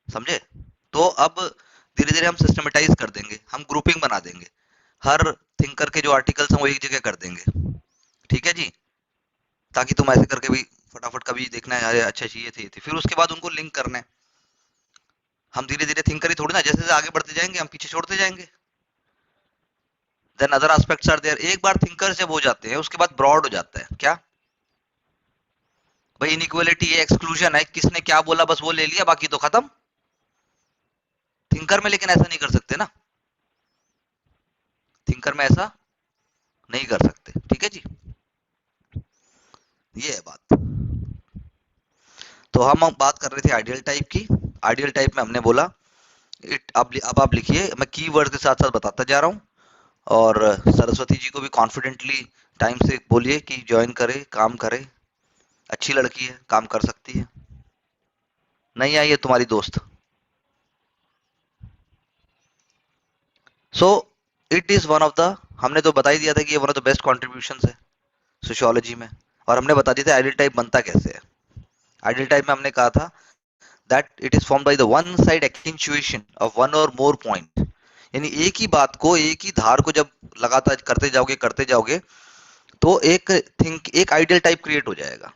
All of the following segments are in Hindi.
समझे? तो अब धीरे धीरे हम सिस्टमेटाइज कर देंगे, हम ग्रुपिंग बना देंगे, हर थिंकर के जो आर्टिकल्स हैं वो एक जगह कर देंगे। ठीक है जी, ताकि तुम ऐसे करके भी फटाफट कभी देखना है, अरे अच्छा चाहिए थी, फिर उसके बाद उनको लिंक करना है। हम धीरे धीरे थिंकर ही थोड़ी ना, जैसे जैसे आगे बढ़ते जाएंगे हम पीछे छोड़ते जाएंगे। Then other aspects are there. एक बार थिंकर जब हो जाते हैं उसके बाद ब्रॉड हो जाता है। क्या भाई? इनइक्वालिटी है, एक्सक्लूजन है, किसने क्या बोला बस वो ले लिया, बाकी तो खत्म। थिंकर में लेकिन ऐसा नहीं कर सकते ना, थिंकर में ऐसा नहीं कर सकते। ठीक है जी, ये है बात। तो हम बात कर रहे थे आइडियल टाइप की। आइडियल टाइप में हमने बोला इट, अब आप लिखिए, मैं कीवर्ड के साथ साथ बताता जा रहा हूँ। और सरस्वती जी को भी कॉन्फिडेंटली टाइम से बोलिए कि ज्वाइन करे, काम करे। अच्छी लड़की है, काम कर सकती है। नहीं आई है तुम्हारी दोस्त? So it is one of the, हमने तो बता ही दिया था कि ये one of the best contribution है सोशियोलॉजी में। और हमने बता दिया था आइडियल टाइप बनता कैसे है। आइडियल टाइप में हमने कहा था that it is form by the one side एक्सेंचुएशन of one और मोर पॉइंट। यानी एक ही बात को, एक ही धार को जब लगातार करते जाओगे तो एक आइडियल टाइप क्रिएट हो जाएगा।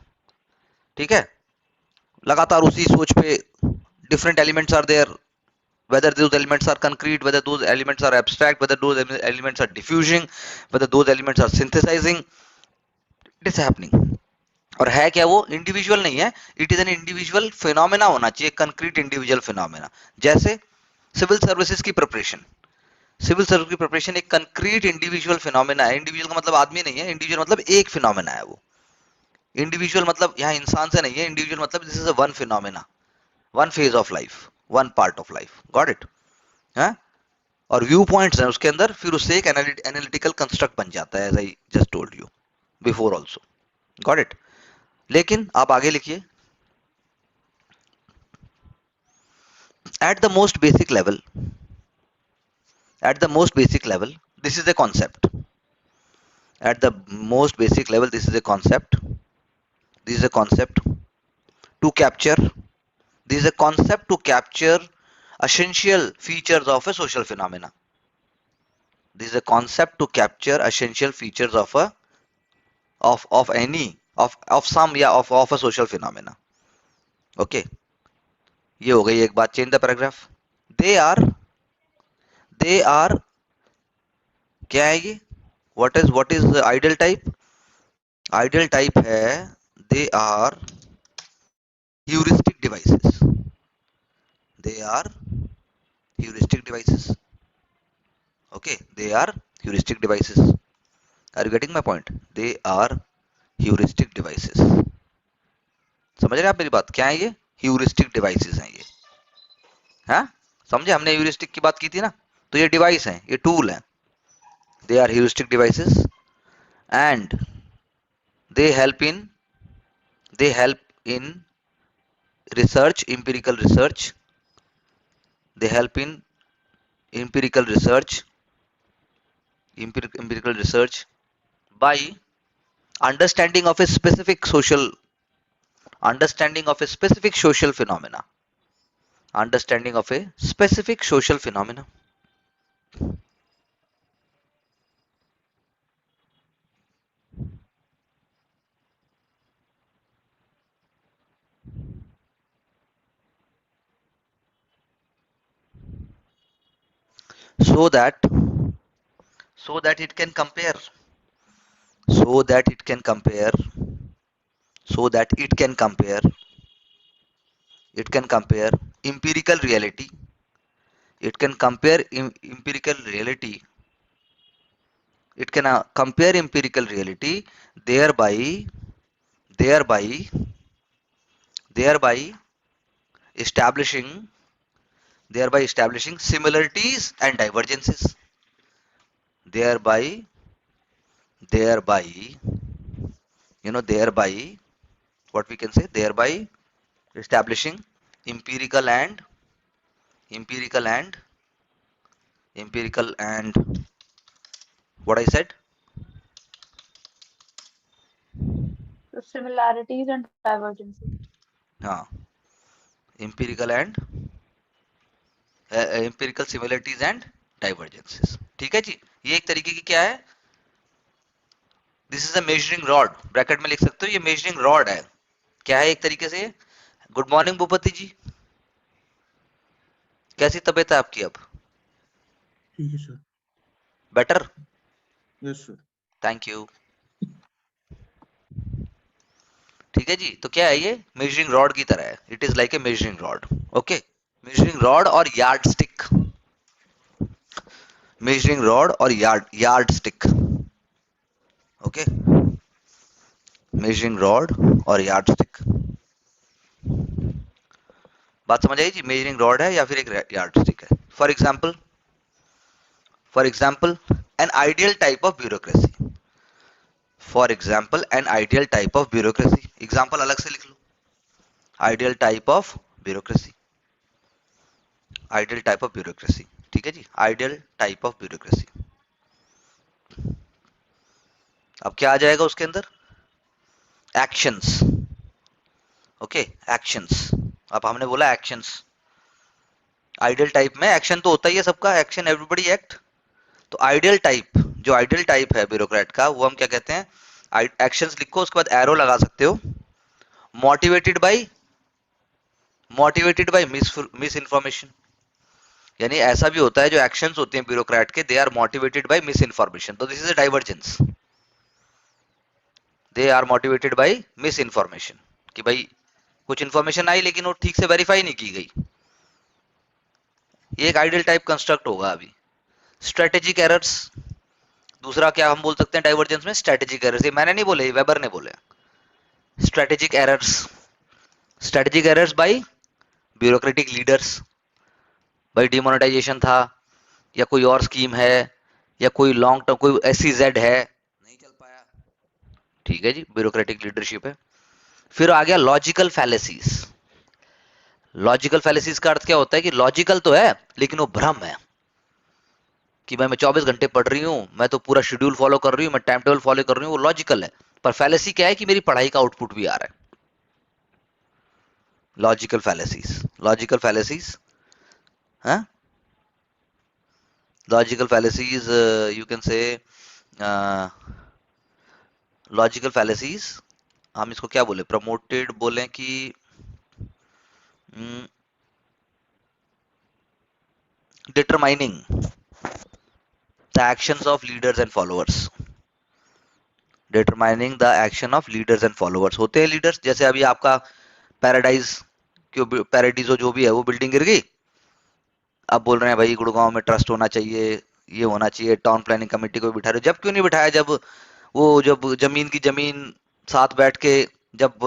ठीक है? लगातार उसी सोच पे different elements are there, whether those elements are concrete, whether those elements are abstract, whether those elements are diffusing, whether those elements are synthesizing, it is happening. और है क्या वो? इंडिविजुअल नहीं है, it is an individual phenomena होना चाहिए, कंक्रीट इंडिविजुअल फिनोमेना। जैसे सिविल सर्विसेज की प्रिपरेशन, सिविल सर्विस की प्रिपरेशन एक कंक्रीट इंडिविजुअल फिनोमेना है। इंडिविजुअल का मतलब आदमी नहीं है, इंडिविजुअल मतलब एक फिनोमेना है वो। इंडिविजुअल मतलब यहाँ इंसान से नहीं है, इंडिविजुअल मतलब this is a one phenomena, one phase of life, one part of life. Got it? है? और व्यू पॉइंट्स हैं उसके अंदर, फिर उससे एक एनालिटिकल कंस्ट्रक्ट बन जाता है, as I just told you before also. Got it? लेकिन आप आगे लिखिए, at the most basic level, at the most basic level, this is a concept. At the most basic level, this is a concept. This is a concept to capture. This is a concept to capture essential features of a social phenomena. This is a concept to capture essential features of a of any of some, yeah, of a social phenomena. Okay, ये हो गई एक बात। Change the paragraph. They are they are क्या है ये? What is ideal type? Ideal type है they are heuristic devices. They are heuristic devices. Okay, they are heuristic devices. Are you getting my point? They are heuristic devices. समझ रहे हैं आप मेरी बात? क्या है ये? heuristic devices हैं ये। हाँ, समझे? हमने heuristic की बात की थी ना, तो ये डिवाइस हैं, ये टूल हैं। They are heuristic devices and they help in they help in research, empirical research. They help in empirical research, empirical research by understanding of a specific social understanding of a specific social phenomena, understanding of a specific social phenomena. so that so that it can compare so that it can compare so that it can compare empirical reality. It can compare empirical reality. It can compare empirical reality, thereby thereby thereby establishing establishing similarities and divergences, thereby thereby thereby what we can say, thereby establishing empirical and empirical and empirical and what I said. So similarities and divergences. हाँ, empirical and empirical similarities and divergences. ठीक है जी, ये एक तरीके की क्या है, this is a measuring rod, bracket में लिख सकते हो ये मेजरिंग रॉड है। क्या है एक तरीके से। गुड मॉर्निंग भूपति जी, कैसी तबीयत है आपकी अब? ठीक है sir. Better. Yes sir. Thank you. ठीक है जी, तो क्या है ये मेजरिंग रॉड की तरह है, it is like a measuring rod. Okay, measuring rod और यार्ड स्टिक, मेजरिंग रॉड और yard stick. Okay, measuring rod और यार्ड स्टिक, बात समझ आई जी, मेजरिंग रॉड है या फिर एक यार्ड स्टिक है। For example an ideal type of bureaucracy, for example an ideal type of bureaucracy, example अलग से लिख लो, ideal type of bureaucracy, ideal type of bureaucracy. ठीक है जी, आइडियल टाइप ऑफ ब्यूरोक्रेसी। अब क्या आ जाएगा उसके अंदर, एक्शंस। Okay, actions. अब हमने बोला एक्शंस, आइडियल टाइप में एक्शन तो होता ही है सबका, एक्शन एवरीबॉडी एक्ट। तो आइडियल टाइप, जो आइडियल टाइप है ब्यूरोक्रेट का, वो हम क्या कहते हैं, एक्शंस लिखो, उसके बाद एरो लगा सकते हो, motivated by, motivated by miss information. यानी ऐसा भी होता है जो एक्शंस होते हैं ब्यूरोक्रेट के, they are motivated by misinformation, तो this is a divergence, they are motivated by misinformation, कि भाई कुछ इन्फॉर्मेशन आई लेकिन वो ठीक से वेरीफाई नहीं की गई, ये एक आइडियल टाइप कंस्ट्रक्ट होगा अभी। स्ट्रेटेजिक एरर्स, दूसरा क्या हम बोल सकते हैं डाइवर्जेंस में, स्ट्रेटेजिक एरर्स, ये मैंने नहीं बोले, वेबर ने बोले। Strategic errors, strategic errors by bureaucratic leaders, भाई डिमोनेटाइजेशन था, या कोई और स्कीम है, या कोई लॉन्ग टर्म कोई SEZ है, नहीं चल पाया। ठीक है जी, ब्यूरोक्रेटिक लीडरशिप है। फिर आ गया लॉजिकल फैलेसीज। लॉजिकल फैलेसीज का अर्थ क्या होता है कि लॉजिकल तो है लेकिन वो भ्रम है, कि भाई मैं 24 घंटे पढ़ रही हूँ, मैं तो पूरा शेड्यूल फॉलो कर रही हूँ, मैं टाइम टेबल फॉलो कर रही हूँ, वो लॉजिकल है। पर फैलेसी क्या है कि मेरी पढ़ाई का आउटपुट भी आ रहा है। लॉजिकल फैलेसीज, लॉजिकल फैलेसीज, हाँ, logical फैलेसीज, you can say logical फैलेसीज, हम इसको क्या बोले, प्रमोटेड बोले कि determining the actions of leaders and followers, determining the action of leaders and followers. होते हैं लीडर्स, जैसे अभी आपका पैराडाइज, क्यों पैराडीजो जो भी है वो बिल्डिंग गिर गई, अब बोल रहे हैं भाई गुड़गांव में ट्रस्ट होना चाहिए, ये होना चाहिए, टाउन प्लानिंग कमेटी को बिठा रहे हो। जब क्यों नहीं बिठाया, जब वो जब जमीन की जमीन साथ बैठ के, जब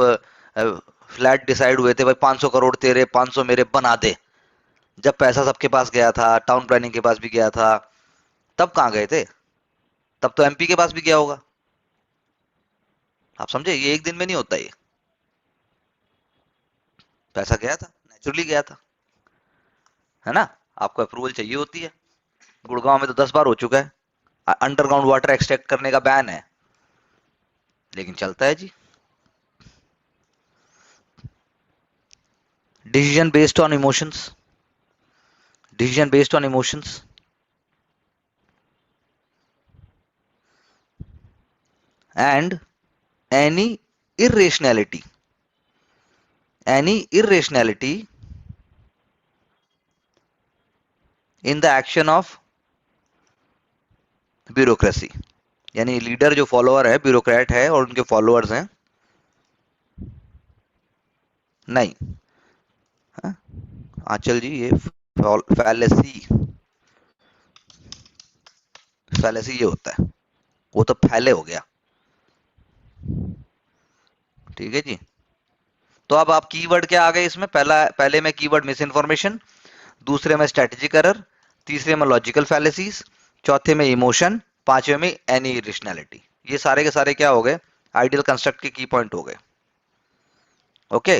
फ्लैट डिसाइड हुए थे, भाई 500 करोड़ तेरे 500 मेरे बना दे, जब पैसा सबके पास गया था, टाउन प्लानिंग के पास भी गया था, तब कहाँ गए थे? तब तो MP के पास भी गया होगा। आप समझे, ये एक दिन में नहीं होता, ये पैसा गया था, नेचुरली गया था, है ना। आपको अप्रूवल चाहिए होती है। गुड़गांव में तो 10 बार हो चुका है, अंडरग्राउंड वाटर एक्सट्रैक्ट करने का बैन है, लेकिन चलता है जी। Decision based on emotions, decision based on emotions, and any irrationality, any irrationality in the action of bureaucracy. यानी लीडर जो फॉलोअर है, ब्यूरोक्रेट है और उनके फॉलोअर्स हैं, नहीं, हाँ? आंचल जी, ये फैलेसी, फैलेसी ये होता है, वो तो फैले हो गया। ठीक है जी, तो अब आप कीवर्ड क्या आ गए इसमें, पहले में कीवर्ड मिस इन्फॉर्मेशन, दूसरे में स्ट्रेटेजिक एरर, तीसरे में लॉजिकल फैलेसीज, चौथे में इमोशन, पांचवे में एनी इरिशनैलिटी। ये सारे के सारे क्या हो गए, आइडियल कंस्ट्रक्ट के की पॉइंट हो गए। ओके,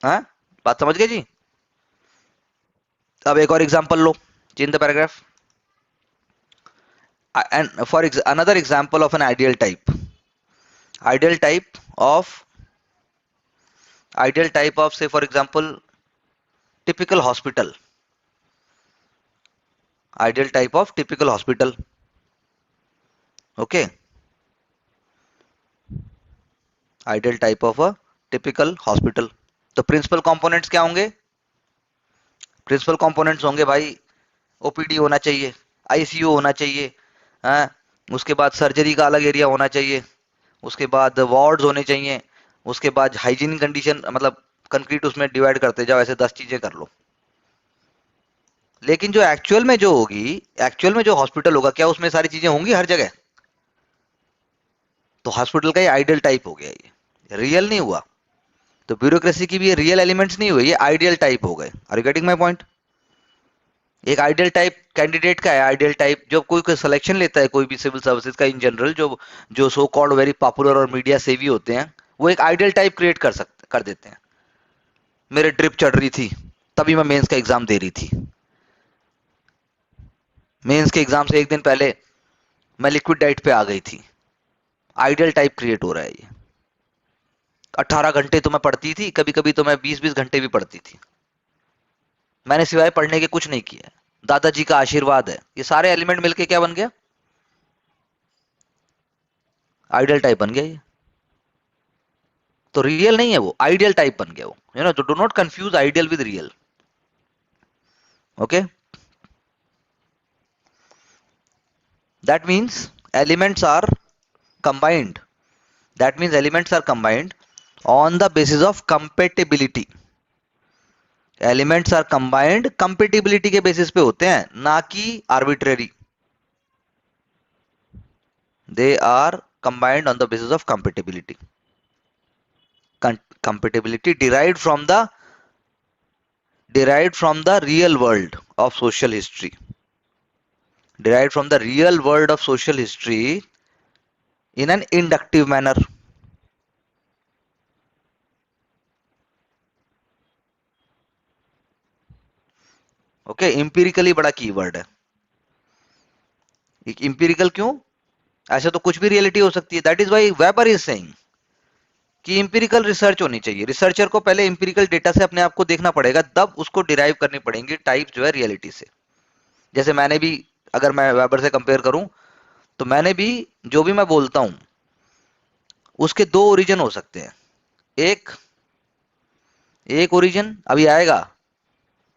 हाँ, बात समझ गए जी। अब एक और example low, change the paragraph, and for another example of an ideal type, ideal type of, ideal type of, say for example, typical hospital, ideal type of typical hospital. Okay, ideal type of a typical hospital. तो प्रिंसिपल कंपोनेंट्स क्या होंगे? प्रिंसिपल कंपोनेंट्स होंगे भाई, ओपीडी होना चाहिए, आईसीयू होना चाहिए, हाँ, उसके बाद सर्जरी का अलग एरिया होना चाहिए, उसके बाद वार्ड्स होने चाहिए, उसके बाद हाइजीन कंडीशन, मतलब कंक्रीट उसमें डिवाइड करते जाओ, ऐसे 10 चीजें कर लो. लेकिन जो एक्चुअल में जो होगी, एक्चुअल में जो हॉस्पिटल होगा, क्या उसमें सारी चीजें होंगी हर जगह? तो हॉस्पिटल का ये आइडियल टाइप हो गया, ये रियल नहीं हुआ. तो ब्यूरोक्रेसी की भी ये रियल एलिमेंट्स नहीं हुए, ये आइडियल टाइप हो गए. Are you getting my point? एक आइडियल टाइप कैंडिडेट का है. आइडियल टाइप जब कोई सिलेक्शन लेता है कोई भी सिविल सर्विसेज का इन जनरल, जो जो सो कॉल्ड वेरी पॉपुलर और मीडिया सेवी होते हैं, वो एक आइडियल टाइप क्रिएट कर देते हैं. मेरे ड्रिप चढ़ रही थी, तभी मैं मेंस का एग्जाम दे रही थी. मेंस के एग्जाम से एक दिन पहले मैं लिक्विड डाइट पे आ गई थी. आइडियल टाइप क्रिएट हो रहा है ये. 18 घंटे तो मैं पढ़ती थी, कभी कभी तो मैं 20-20 घंटे भी पढ़ती थी. मैंने सिवाय पढ़ने के कुछ नहीं किया. दादाजी का आशीर्वाद है. ये सारे एलिमेंट मिलके क्या बन गया? आइडियल टाइप बन गया ये. तो रियल नहीं है वो, आइडियल टाइप बन गया वो. तो do not confuse ideal with real. Okay, that means elements are combined. That means elements are combined on the basis of compatibility. Elements are combined compatibility के बेसिस पे होते हैं, ना कि arbitrary. They are combined on the basis of compatibility. compatibility derived from the real world of social history. Derived from the real world of social history in an inductive manner. Okay, empirically बड़ा कीवर्ड है. इंपिरिकल क्यों? ऐसे तो कुछ भी रियलिटी हो सकती है. That is why Weber is saying कि इंपिरिकल रिसर्च होनी चाहिए. रिसर्चर को पहले इंपिरिकल डेटा से अपने आप को देखना पड़ेगा, तब उसको डिराइव करनी पड़ेंगी टाइप जो है रियलिटी से. जैसे मैंने भी, अगर मैं वेबर से कंपेयर करूं, तो मैंने भी जो भी मैं बोलता हूं उसके दो ओरिजिन हो सकते हैं. एक एक ओरिजिन अभी आएगा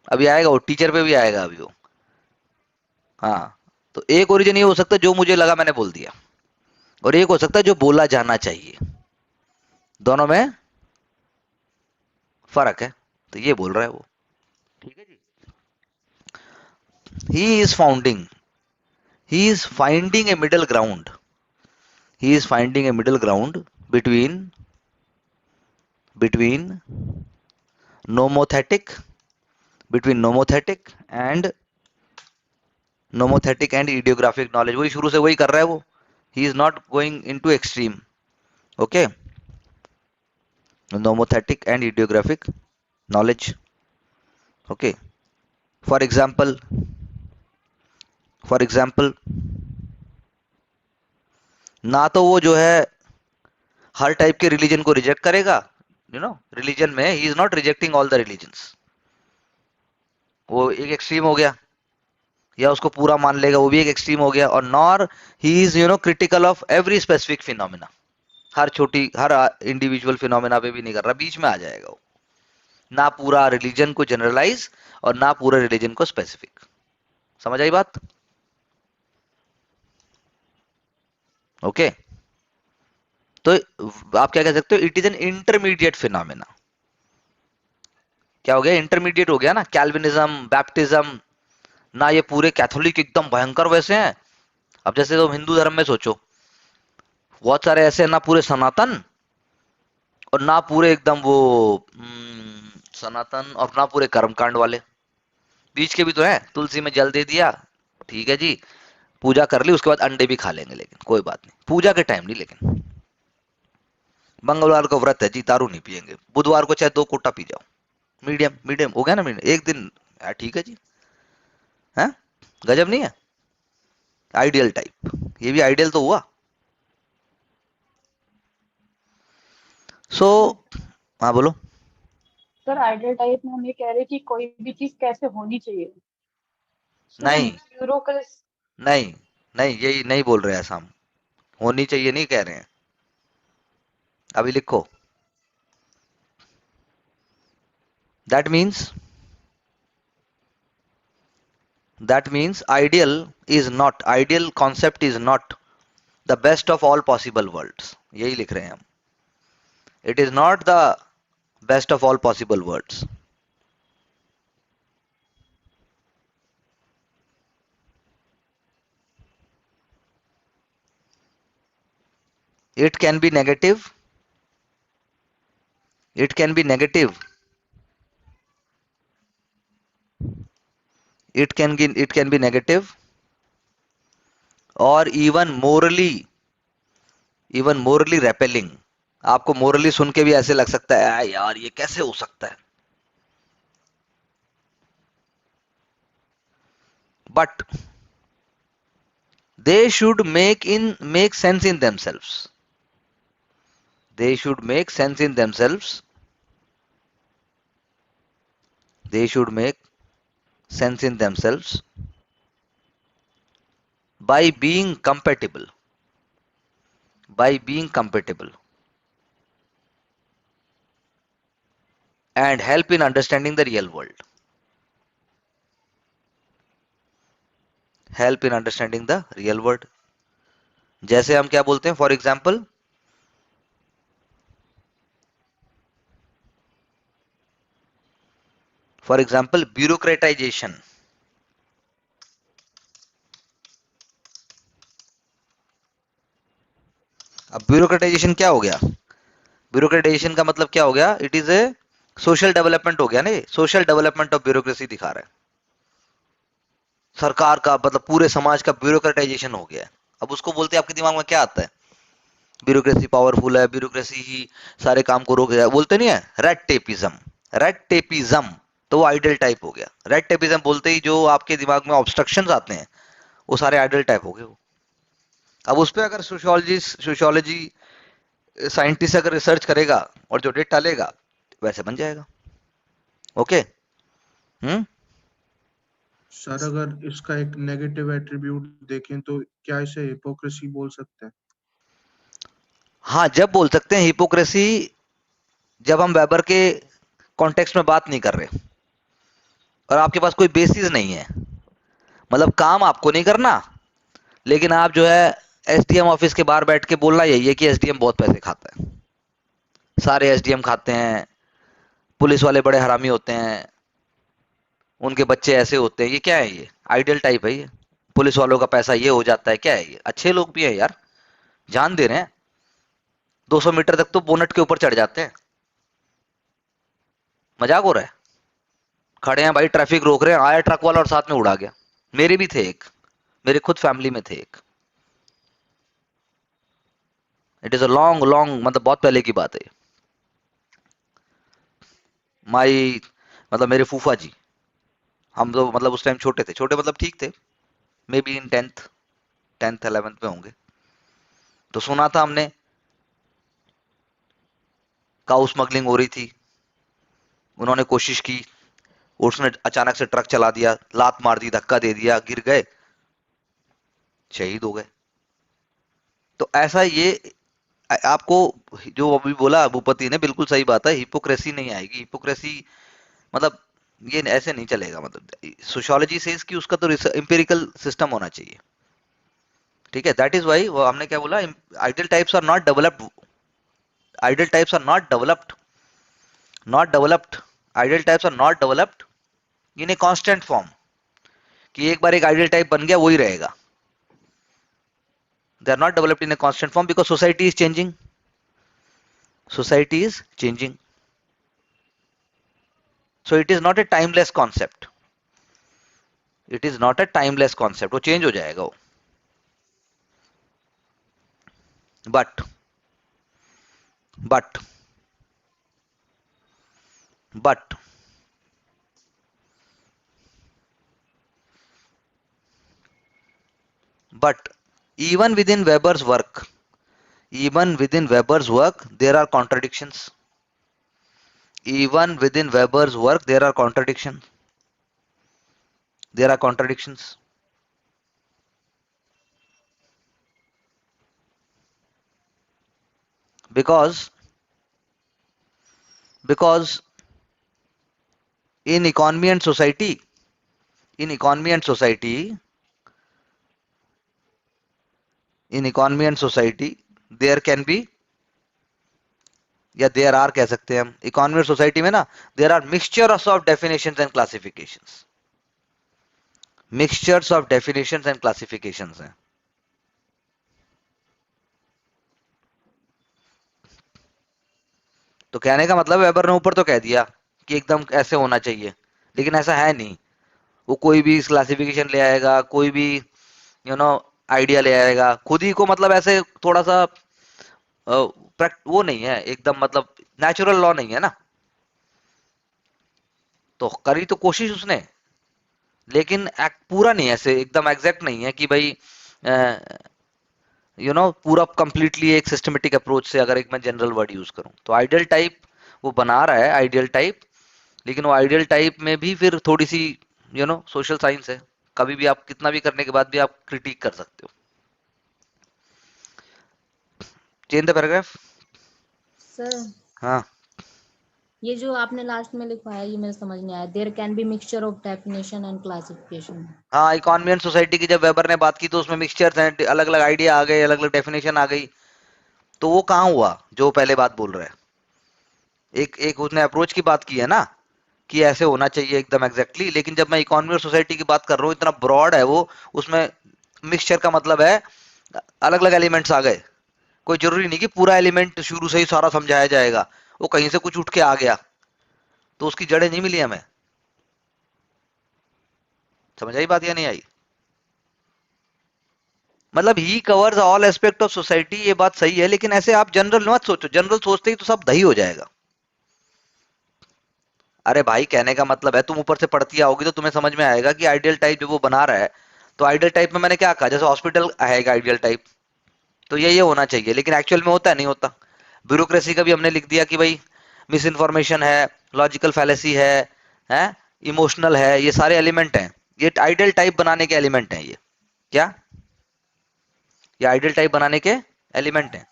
वो टीचर पे भी आएगा अभी वो. हाँ, तो एक ओरिजिन ये हो सकता है जो मुझे लगा मैंने बोल दिया, और एक हो सकता है जो बोला जाना चाहिए. दोनों में फर्क है. तो ये बोल रहा है वो. ठीक है जी. He is founding he is finding a middle ground. He is finding a middle ground between nomothetic nomothetic and ideographic knowledge. वही शुरू से वही कर रहा है वो. He is not going into extreme. Okay, nomothetic and ideographic knowledge. Okay, for example, for example, ना तो वो जो है हर टाइप के रिलीजन को रिजेक्ट करेगा. रिलीजन में he is not rejecting all the religions. वो एक एक्सट्रीम हो गया. या उसको पूरा मान लेगा, वो भी एक एक्सट्रीम हो गया. और nor he is critical of every specific phenomena. Her individual phenomena पे भी नहीं कर रहा, बीच में आ जाएगा वो. ना पूरा रिलीजन को जनरलाइज और ना पूरा रिलीजन को स्पेसिफिक. समझ आई बात? ओके, तो आप क्या कह सकते हो? It is an intermediate phenomena. क्या हो गया? इंटरमीडिएट हो गया ना. कैल्विनिज्म, बैप्टिज्म, ना ये पूरे कैथोलिक एकदम भयंकर वैसे हैं. अब जैसे तुम हिंदू धर्म में सोचो, बहुत सारे ऐसे हैं, ना पूरे सनातन और ना पूरे एकदम वो सनातन, और ना पूरे कर्मकांड वाले. बीच के भी तो है. तुलसी में जल दे दिया, ठीक है जी, पूजा कर ली, उसके बाद अंडे भी खा लेंगे, लेकिन कोई बात नहीं, पूजा के टाइम नहीं. लेकिन मंगलवार को व्रत है जी, दारू नहीं पियेंगे. बुधवार को चाहे 2 कोटा पी जाओ. मीडियम मीडियम हो गया ना, मीडियम एक दिन. ठीक है जी. है, गजब नहीं है? आइडियल टाइप, ये भी आइडियल तो हुआ. सो हाँ बोलो. सर आइडियल टाइप में हम ये कह रहे हैं कि कोई भी चीज कैसे होनी चाहिए. नहीं bureaucracy. नहीं नहीं, यही नहीं बोल रहे ऐसा हम। होनी चाहिए नहीं कह रहे हैं, अभी लिखो। That means ideal concept is not the best of all possible worlds, यही लिख रहे हैं हम। It is not the best of all possible worlds. It can be negative. It can be negative. It can be negative, or even morally repelling. आपको मोरली सुन के भी ऐसे लग सकता है, यार ये कैसे हो सकता है, but they should make sense in themselves. They should make sense in themselves. They should make sense in themselves by being compatible. By being compatible and help in understanding the real world. Help in understanding the real world. जैसे हम क्या बोलते हैं, फॉर एग्जाम्पल ब्यूरोक्रेटाइजेशन। अब ब्यूरोक्रेटाइजेशन क्या हो गया? ब्यूरोक्रेटाइजेशन का मतलब क्या हो गया? It is a social development हो गया ना, सोशल डेवलपमेंट ऑफ ब्यूरोक्रेसी दिखा रहा है। सरकार का मतलब पूरे समाज का ब्यूरोक्रेटाइजेशन हो गया है। अब उसको बोलते हैं, आपके दिमाग में क्या आता है? ब्यूरोक्रेसी पावरफुल है, ब्यूरोक्रेसी ही सारे काम को रोक, बोलते नहीं है रेड टेपिज्म। रेड टेपिज्म तो वो आइडल टाइप हो गया। रेड टेपिज्म बोलते ही जो आपके दिमाग में ऑब्स्ट्रक्शंस आते हैं वो सारे आइडल टाइप हो गए वो। अब उस पर अगर सोशियोलॉजी साइंटिस्ट अगर रिसर्च करेगा और जो डेट डालेगा वैसे बन जाएगा। ओके। सर अगर इसका एक नेगेटिव एट्रीब्यूट देखें तो क्या इसे हिपोक्रेसी बोल सकते हैं? हाँ, जब बोल सकते हैं हिपोक्रेसी, जब हम वेबर के कॉन्टेक्स्ट में बात नहीं कर रहे और आपके पास कोई बेसिस नहीं है, मतलब काम आपको नहीं करना, लेकिन आप जो है एसडीएम ऑफिस के बाहर बैठ के बोलना यही है कि एसडीएम बहुत पैसे खाता है, सारे एसडीएम खाते हैं, पुलिस वाले बड़े हरामी होते हैं, उनके बच्चे ऐसे होते हैं। ये क्या है? ये आइडियल टाइप है। ये पुलिस वालों का पैसा ये हो जाता है। क्या है ये? अच्छे लोग भी हैं यार, जान दे रहे हैं, 200 मीटर तक तो बोनट के ऊपर चढ़ जाते हैं। मजाक हो रहा है? खड़े हैं भाई, ट्रैफिक रोक रहे हैं, आया ट्रक वाला और साथ में उड़ा गया। मेरे भी थे एक, मेरे खुद फैमिली में थे एक। It is a long long, मतलब बहुत पहले की बात है। माई मतलब मेरे फूफा जी, हम तो मतलब उस टाइम छोटे थे, छोटे मतलब ठीक थे, may be in 10th 11th में होंगे। तो सुना था हमने काउ स्मगलिंग हो रही थी, उन्होंने कोशिश की, उसने अचानक से ट्रक चला दिया, लात मार दी, धक्का दे दिया, गिर गए, शहीद हो गए। तो ऐसा ये आपको जो अभी बोला भूपति ने, बिल्कुल सही बात है। हिपोक्रेसी नहीं आएगी। हिपोक्रेसी मतलब ये ऐसे नहीं चलेगा। मतलब सोशियोलॉजी से कि उसका तो एम्पिरिकल सिस्टम होना चाहिए। ठीक है, दैट इज वाई वो हमने क्या बोला, ideal types are not developed. Ideal types are not developed. Ideal types are not developed in a constant form, कि एक बार एक आइडियल टाइप बन गया वही रहेगा। They are not developed in a constant form because society is changing. Society is changing, so it is not a timeless concept. It is not a timeless concept. वो चेंज हो जाएगा वो। but but but but even within Weber's work, there are contradictions. Even within Weber's work there are contradictions. There are contradictions, because because in economy and society, in economy and society, in economy and society, there can be, या देयर आर कह सकते हैं हम, इकोनॉमी और सोसाइटी में ना there are mixtures of definitions and classifications, mixtures of definitions and classifications हैं। तो कहने का मतलब वेबर ने ऊपर तो कह दिया कि एकदम ऐसे होना चाहिए, लेकिन ऐसा है नहीं। वो कोई भी क्लासिफिकेशन ले आएगा, कोई भी आइडिया ले आएगा खुद ही को, मतलब ऐसे थोड़ा सा वो नहीं है एकदम, मतलब नेचुरल लॉ नहीं है ना। तो करी तो कोशिश उसने, लेकिन पूरा नहीं, ऐसे एकदम एग्जैक्ट नहीं है कि भाई पूरा कंप्लीटली एक सिस्टमेटिक अप्रोच से, अगर एक मैं जनरल वर्ड यूज करूं तो आइडियल टाइप वो बना रहा है आइडियल टाइप, लेकिन वो आइडियल टाइप में भी फिर थोड़ी सी सोशल साइंस है। कभी भी आप कितना भी करने के बाद भी आप क्रिटिक कर सकते हो। Change the paragraph. सर हाँ ये जो आपने लास्ट में लिखवाया ये मेरे समझ नहीं आया। There can be mixture of definition and classification. हाँ, इकोनॉमी एंड सोसाइटी की जब वेबर ने बात की तो उसमें मिक्सचर्स हैं, अलग अलग आइडिया आ गए, अलग अलग डेफिनेशन आ गई। तो वो कहाँ हुआ जो पहले बात बोल रहा है? एक एक उसने अप्रोच की बात की है ना कि ऐसे होना चाहिए एकदम एग्जैक्टली, लेकिन जब मैं इकोनॉमी और सोसाइटी की बात कर रहा हूँ इतना ब्रॉड है वो, उसमें मिक्सचर का मतलब है अलग अलग एलिमेंट्स आ गए। कोई जरूरी नहीं कि पूरा एलिमेंट शुरू से ही सारा समझाया जाएगा, वो कहीं से कुछ उठ के आ गया तो उसकी जड़ें नहीं मिली हमें। समझ आई बात या नहीं आई? मतलब ही covers all aspect of society, ये बात सही है, लेकिन ऐसे आप जनरल मत सोचो, जनरल सोचते ही तो सब दही हो जाएगा। अरे भाई, कहने का मतलब है तुम ऊपर से पढ़ती आओगी तो तुम्हें समझ में आएगा कि आइडियल टाइप जो वो बना रहा है, तो आइडियल टाइप में मैंने क्या कहा, जैसे हॉस्पिटल है आइडियल टाइप, तो ये होना चाहिए, लेकिन एक्चुअल में होता है नहीं होता। ब्यूरोक्रेसी का भी हमने लिख दिया कि भाई मिस इन्फॉर्मेशन है, लॉजिकल फैलेसी है, इमोशनल है, ये सारे एलिमेंट हैं, ये आइडियल टाइप बनाने के एलिमेंट हैं। ये क्या, ये आइडियल टाइप बनाने के एलिमेंट हैं,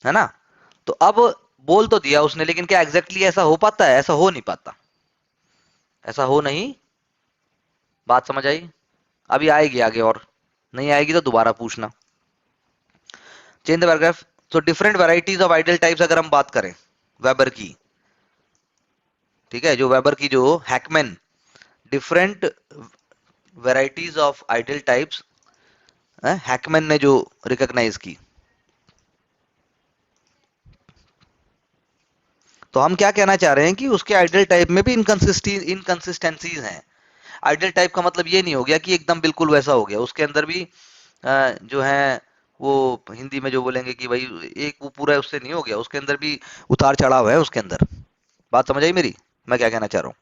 है ना? तो अब बोल तो दिया उसने, लेकिन क्या एग्जैक्टली ऐसा हो पाता है? ऐसा हो नहीं पाता, ऐसा हो नहीं। बात समझ आई? अभी आएगी आगे, और नहीं आएगी तो दोबारा पूछना। Change the paragraph. So different varieties of ideal types अगर हम बात करें वेबर की, ठीक है, जो वेबर की जो Hackman, different varieties of ideal types Hackman ने जो रिकॉग्नाइज की, तो हम क्या कहना चाह रहे हैं कि उसके आइडियल टाइप में भी इनकंसिस्टेंसीज हैं। आइडियल टाइप का मतलब ये नहीं हो गया कि एकदम बिल्कुल वैसा हो गया, उसके अंदर भी जो है वो हिंदी में जो बोलेंगे कि भाई एक वो पूरा उससे नहीं हो गया, उसके अंदर भी उतार चढ़ाव है उसके अंदर। बात समझ आई मेरी, मैं क्या कहना चाह रहा हूँ?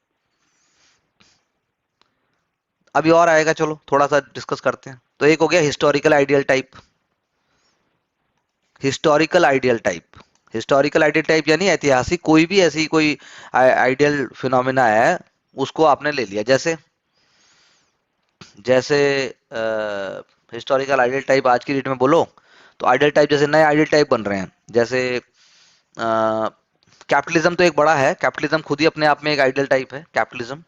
अभी और आएगा, चलो थोड़ा सा डिस्कस करते हैं। तो एक हो गया historical ideal type. Historical ideal type, historical ideal type यानी ऐतिहासिक कोई भी ऐसी कोई आइडियल फिनोमिना है, उसको आपने ले लिया। जैसे जैसे हिस्टोरिकल आइडियल टाइप आज की डेट में बोलो तो आइडियल टाइप, जैसे नए आइडियल टाइप बन रहे हैं, जैसे कैपिटलिज्म तो एक बड़ा है, कैपिटलिज्म खुद ही अपने आप में एक आइडियल टाइप है कैपिटलिज्म।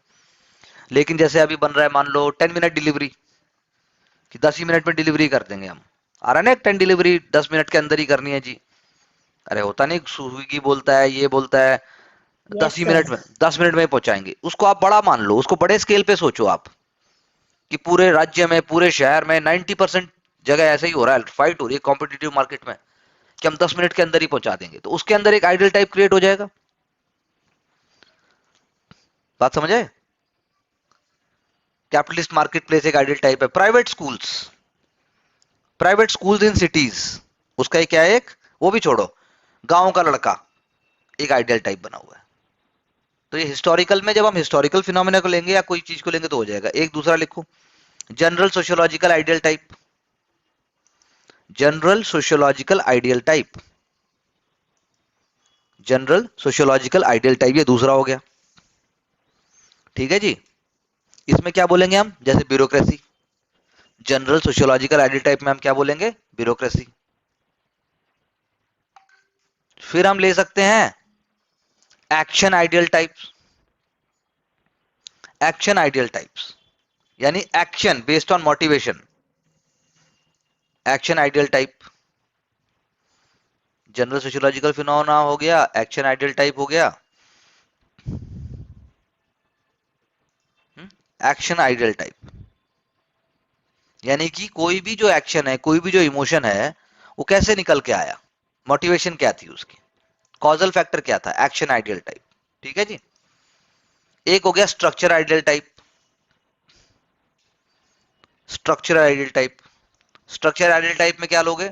लेकिन जैसे अभी बन रहा है, मान लो 10 मिनट डिलीवरी, कि 10 ही मिनट में डिलीवरी कर देंगे हम। आ रहा है ना, एक 10 डिलीवरी 10 मिनट के अंदर ही करनी है जी। अरे होता नहीं, स्विगी बोलता है, ये बोलता है दस यस ही सर। मिनट में 10 मिनट में पहुंचाएंगे, उसको आप बड़ा मान लो, उसको बड़े स्केल पे सोचो आप, कि पूरे राज्य में, पूरे शहर में 90% जगह ऐसे ही हो रहा है, फाइट हो रही है कॉम्पिटिटिव मार्केट में कि हम 10 मिनट के अंदर ही पहुंचा देंगे, तो उसके अंदर एक आइडियल टाइप क्रिएट हो जाएगा। बात समझ आए? कैपिटलिस्ट मार्केट प्लेस एक आइडियल टाइप है। प्राइवेट स्कूल्स इन सिटीज, उसका एक क्या है, एक वो भी छोड़ो, गांव का लड़का एक आइडियल टाइप बना हुआ है। तो ये हिस्टोरिकल में जब हम हिस्टोरिकल फिनोमिना को लेंगे या कोई चीज को लेंगे तो हो जाएगा। एक दूसरा लिखो, general sociological ideal type. General sociological ideal type, general sociological ideal type, ये दूसरा हो गया। ठीक है जी। इसमें क्या बोलेंगे हम, जैसे bureaucracy, general sociological ideal type में हम क्या बोलेंगे, ब्यूरोक्रेसी। फिर हम ले सकते हैं action ideal types. Action ideal types यानी action based on motivation, action ideal type. General sociological phenomena हो गया, एक्शन आइडियल टाइप हो गया, एक्शन आइडियल टाइप। यानी कि कोई भी जो एक्शन है, कोई भी जो इमोशन है, वो कैसे निकल के आया, मोटिवेशन क्या थी उसकी, कॉजल फैक्टर क्या था, एक्शन आइडियल टाइप। ठीक है जी। एक हो गया structure ideal type. Structure ideal type, structure ideal type में क्या लोगे,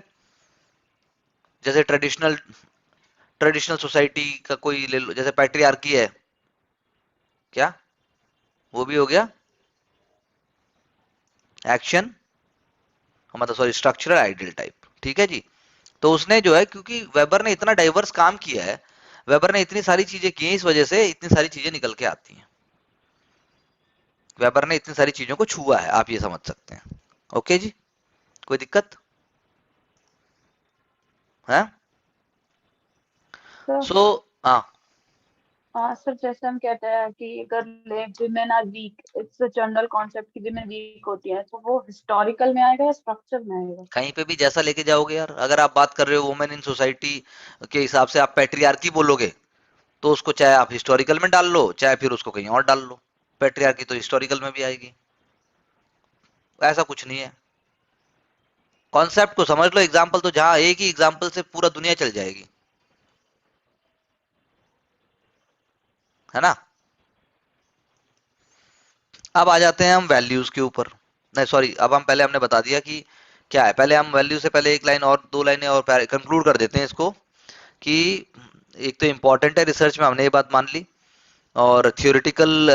जैसे ट्रेडिशनल ट्रेडिशनल सोसाइटी का कोई ले लो, जैसे पैट्रियार्की है, क्या वो भी हो गया एक्शन, मतलब सॉरी स्ट्रक्चरल आइडियल टाइप। ठीक है जी। तो उसने जो है, क्योंकि वेबर ने इतना डाइवर्स काम किया है, वेबर ने इतनी सारी चीजें की हैं, इस वजह से इतनी सारी चीजें निकल के आती हैं। वेबर ने इतनी सारी चीजों को छुआ है, आप ये समझ सकते हैं। ओके जी, कोई दिक्कत है? सर सो हाँ, हाँ सर, जैसे हम कहते हैं कि अगर women are weak, it's a general concept कि विमेन वीक होती है, तो वो हिस्टोरिकल में आएगा या स्ट्रक्चर में आएगा? कहीं पे भी जैसा लेके जाओगे यार, अगर आप बात कर रहे हो वुमेन इन सोसाइटी के हिसाब से, आप पैट्रियार्की बोलोगे, तो उसको चाहे आप हिस्टोरिकल में डाल लो, चाहे फिर उसको कहीं और डाल लो। पैट्रियार्की तो हिस्टोरिकल में भी आएगी, ऐसा कुछ नहीं है। कॉन्सेप्ट को समझ लो, एग्जाम्पल तो जहां एक ही एग्जाम्पल से पूरा दुनिया चल जाएगी, है ना। अब आ जाते हैं हम वैल्यूज के ऊपर। नहीं सॉरी, अब हम पहले हमने बता दिया कि क्या है, पहले हम वैल्यू से पहले एक लाइन और, दो लाइनें और कंक्लूड कर देते हैं इसको, कि एक तो इम्पोर्टेंट है, रिसर्च में हमने ये बात मान ली, और थियोरिटिकल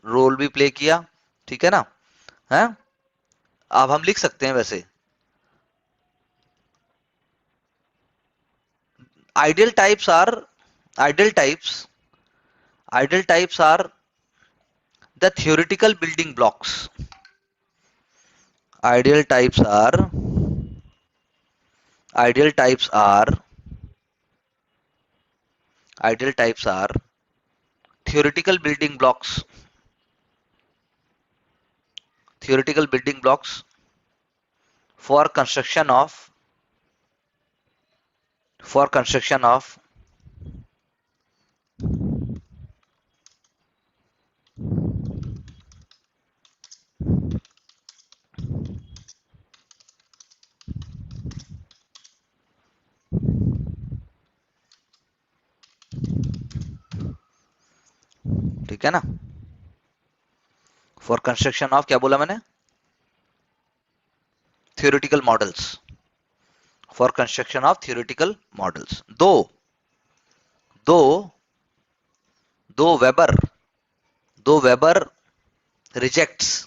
रोल भी प्ले किया। ठीक है ना, है। अब हम लिख सकते हैं वैसे, ideal types are ideal types ideal types are the theoretical building blocks. Ideal types are ideal types are ideal types are theoretical building blocks. Theoretical building blocks for construction of for construction of ठीक है ना, फॉर कंस्ट्रक्शन ऑफ, क्या बोला मैंने, theoretical models, for construction of theoretical models. Though though Weber though Weber rejects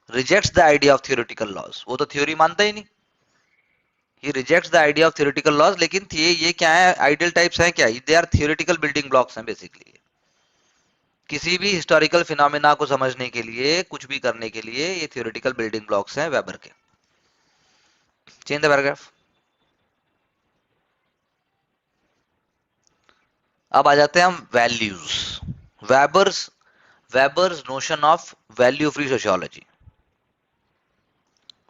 the idea of theoretical laws, वो तो थ्योरी मानता ही नहीं, he rejects the idea of theoretical laws, लेकिन ये क्या है, आइडियल टाइप्स हैं क्या, they are theoretical building blocks हैं बेसिकली। किसी भी हिस्टोरिकल फिनोमेना को समझने के लिए, कुछ भी करने के लिए, ये थियोरिटिकल बिल्डिंग ब्लॉक्स हैं वेबर के। Change the paragraph. अब आ जाते हैं हम values, Weber's Weber's notion of value free sociology.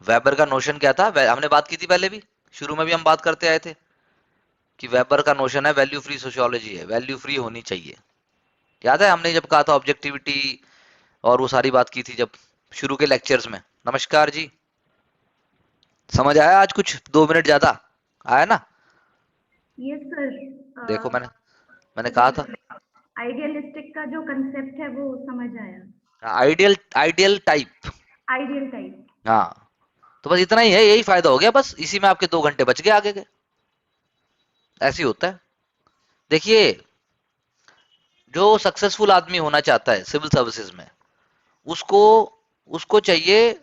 Weber का नोशन क्या था, हमने बात की थी पहले भी, शुरू में भी हम बात करते आए थे कि वेबर का नोशन है वैल्यू फ्री सोशियोलॉजी है, वैल्यू फ्री होनी चाहिए। याद है हमने जब कहा था ऑब्जेक्टिविटी और वो सारी बात की थी जब शुरू के लेक्चर्स में। नमस्कार जी, समझ आया आज कुछ, 2 मिनट ज्यादा आया ना? Yes sir. देखो मैंने कहा था आइडियलिस्टिक का जो कंसेप्ट है वो समझ आया। Ideal ideal type. Ideal type. हाँ, तो बस इतना ही है, यही फायदा हो गया, बस इसी में आपके 2 घंटे बच गए आगे के। ऐसे ही होता है। देखिए, जो सक्सेसफुल आदमी होना चाहता है सिविल सर्विसेज में, उसको उसको चाहिए,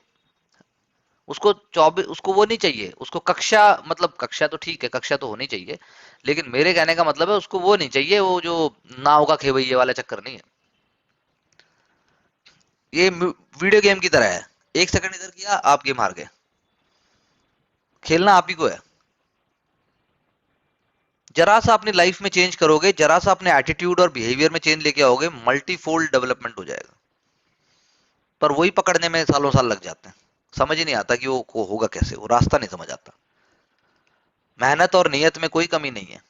उसको वो नहीं चाहिए, उसको कक्षा, मतलब कक्षा तो ठीक है, कक्षा तो होनी चाहिए, लेकिन मेरे कहने का मतलब है उसको वो नहीं चाहिए, वो जो नाव का खेवैये वाला चक्कर नहीं है। ये वीडियो गेम की तरह है, 1 सेकंड इधर किया आप गेम हार गए। खेलना आप ही को है। जरा सा अपनी लाइफ में चेंज करोगे, जरा सा अपने एटीट्यूड और बिहेवियर में चेंज लेके आओगे, मल्टीफोल्ड डेवलपमेंट हो जाएगा। पर वही पकड़ने में सालों साल लग जाते हैं। समझ ही नहीं आता कि वो को होगा कैसे, वो रास्ता नहीं समझ आता। मेहनत और नियत में कोई कमी नहीं है।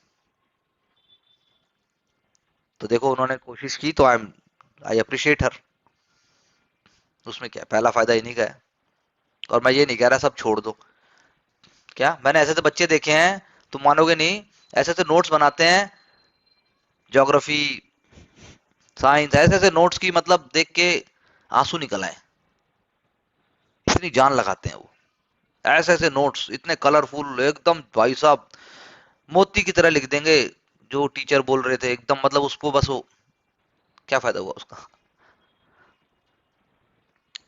तो देखो उन्होंने कोशिश की, तो आई अप्रिशिएट हर। उसमें क्या, पहला फायदा इन्हीं का है। और मैं ये नहीं कह रहा सब छोड़ दो, क्या, मैंने ऐसे ऐसे बच्चे देखे हैं, तुम मानोगे नहीं, ऐसे ऐसे नोट्स बनाते हैं, ज्योग्राफी, साइंस, ऐसे ऐसे नोट्स की मतलब देख के आंसू निकल आए। इतनी जान लगाते हैं वो, ऐसे ऐसे नोट्स इतने कलरफुल एकदम, भाई साहब मोती की तरह लिख देंगे जो टीचर बोल रहे थे एकदम, मतलब उसको बस वो, क्या फायदा हुआ उसका।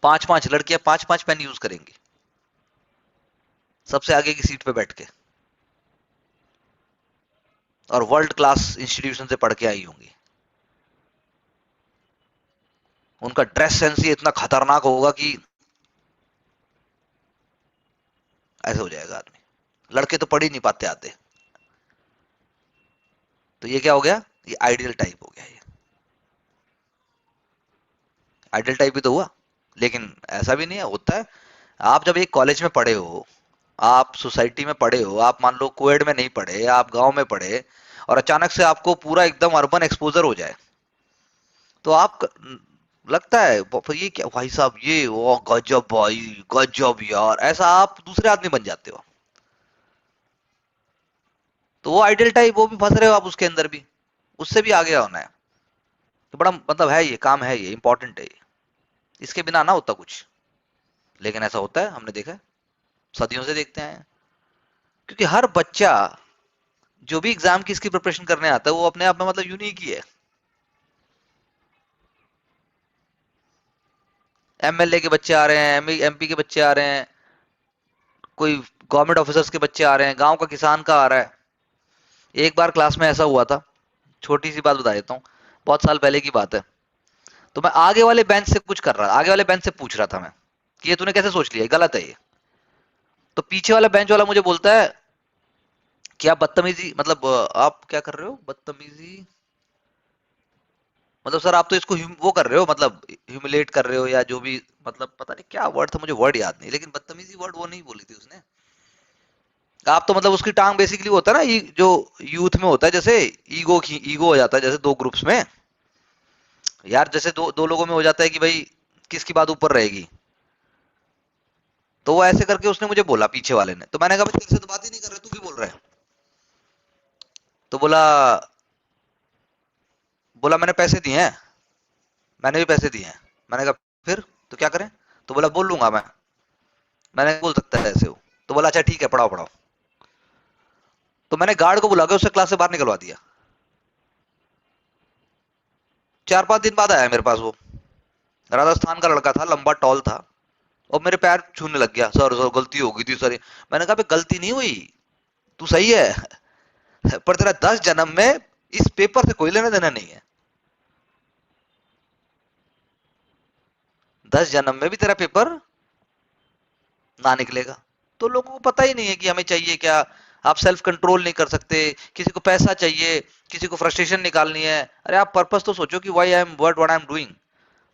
5-5 लड़कियां 5-5 पेन यूज करेंगी, सबसे आगे की सीट पे बैठ के, और वर्ल्ड क्लास इंस्टीट्यूशन से पढ़ के आई होंगी। उनका ड्रेस सेंस ही इतना खतरनाक होगा कि ऐसे हो जाएगा आदमी। लड़के तो पढ़ ही नहीं पाते आते। तो ये क्या हो गया, ये आइडियल टाइप हो गया। ये आइडियल टाइप भी तो हुआ, लेकिन ऐसा भी नहीं है, होता है। आप जब एक कॉलेज में पढ़े हो, आप सोसाइटी में पढ़े हो, आप मान लो कोएड में नहीं पढ़े, आप गांव में पढ़े, और अचानक से आपको पूरा एकदम अर्बन एक्सपोजर हो जाए, तो आप लगता है ये क्या भाई साहब, ये वो गजब भाई, गजब यार, ऐसा आप दूसरे आदमी बन जाते हो। तो वो आइडियल टाइप, वो भी फंस रहे हो आप उसके अंदर भी, उससे भी आगे होना है। तो बड़ा मतलब है, ये काम है, ये इंपॉर्टेंट है, ये इसके बिना ना होता कुछ, लेकिन ऐसा होता है, हमने देखा है, सदियों से देखते हैं। क्योंकि हर बच्चा जो भी एग्जाम की इसकी प्रिपरेशन करने आता है, वो अपने आप में मतलब यूनिक ही है। एमएलए के बच्चे आ रहे हैं, एमपी के बच्चे आ रहे हैं, कोई गवर्नमेंट ऑफिसर्स के बच्चे आ रहे हैं, गांव का किसान का आ रहा है। एक बार क्लास में ऐसा हुआ था, छोटी सी बात बता देता हूँ, बहुत साल पहले की बात है। तो मैं आगे वाले बेंच से कुछ कर रहा, आगे वाले बेंच से पूछ रहा था मैं कि ये तूने कैसे सोच लिया, गलत है ये। तो पीछे वाला बेंच वाला मुझे बोलता है कि आप बदतमीजी, मतलब आप क्या कर रहे हो, बदतमीजी, मतलब सर आप तो इसको वो कर रहे हो, मतलब ह्यूमिलेट कर रहे हो, या जो भी, मतलब पता नहीं क्या वर्ड था, मुझे वर्ड याद नहीं, लेकिन बदतमीजी वर्ड वो नहीं बोली थी उसने। आप तो मतलब उसकी टांग बेसिकली होता है ना, जो यूथ में होता है, जैसे ईगो हो जाता है, जैसे दो ग्रुप्स में यार, जैसे दो दो लोगों में हो जाता है कि भाई किसकी बात ऊपर रहेगी। तो वो ऐसे करके उसने मुझे बोला, पीछे वाले ने। तो मैंने कहा भाई तेरे से तो बात ही नहीं कर रहे, तू क्यों बोल रहा है। तो बोला बोला मैंने पैसे दिए हैं, मैंने भी पैसे दिए हैं। मैंने कहा फिर तो क्या करें। तो बोला बोल लूंगा मैं। मैंने बोल सकता है ऐसे हो। तो बोला अच्छा ठीक है, पढ़ाओ पढ़ाओ। तो मैंने गार्ड को बुला के उससे क्लास से बाहर निकलवा दिया। 4-5 दिन बाद आया मेरे पास वो, राजस्थान का लड़का था, लंबा टॉल था, और मेरे पैर छूने लग गया, सर सर गलती हो गई थी सर। मैंने कहा गलती नहीं हुई, तू सही है, पर तेरा 10 जन्म में इस पेपर से कोई लेना देना नहीं है। 10 जन्म में भी तेरा पेपर ना निकलेगा। तो लोगों को पता ही नहीं है कि हमें चाहिए क्या। आप सेल्फ कंट्रोल नहीं कर सकते, किसी को पैसा चाहिए, किसी को फ्रस्ट्रेशन निकालनी है। अरे आप पर्पस तो सोचो कि why I am what I am doing,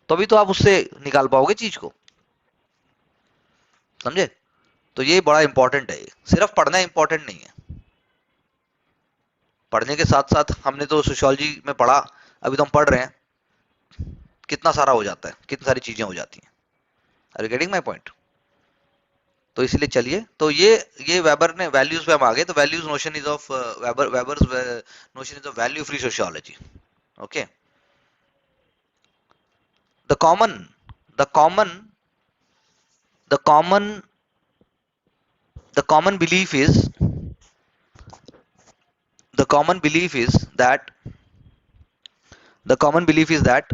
तभी तो आप उससे निकाल पाओगे चीज को, समझे। तो ये बड़ा इंपॉर्टेंट है। सिर्फ पढ़ना इंपॉर्टेंट नहीं है, पढ़ने के साथ साथ हमने तो सोशियोलॉजी में पढ़ा, अभी तो हम पढ़ रहे हैं, कितना सारा हो जाता है, कितनी सारी चीजें हो जाती हैं। Are you getting my point. तो इसलिए चलिए, तो ये वेबर ने वैल्यूज पे हम आ गए। तो values notion is of Weber's notion is of value free sociology. Okay, the common the common the common the common belief is the common belief is that the common belief is that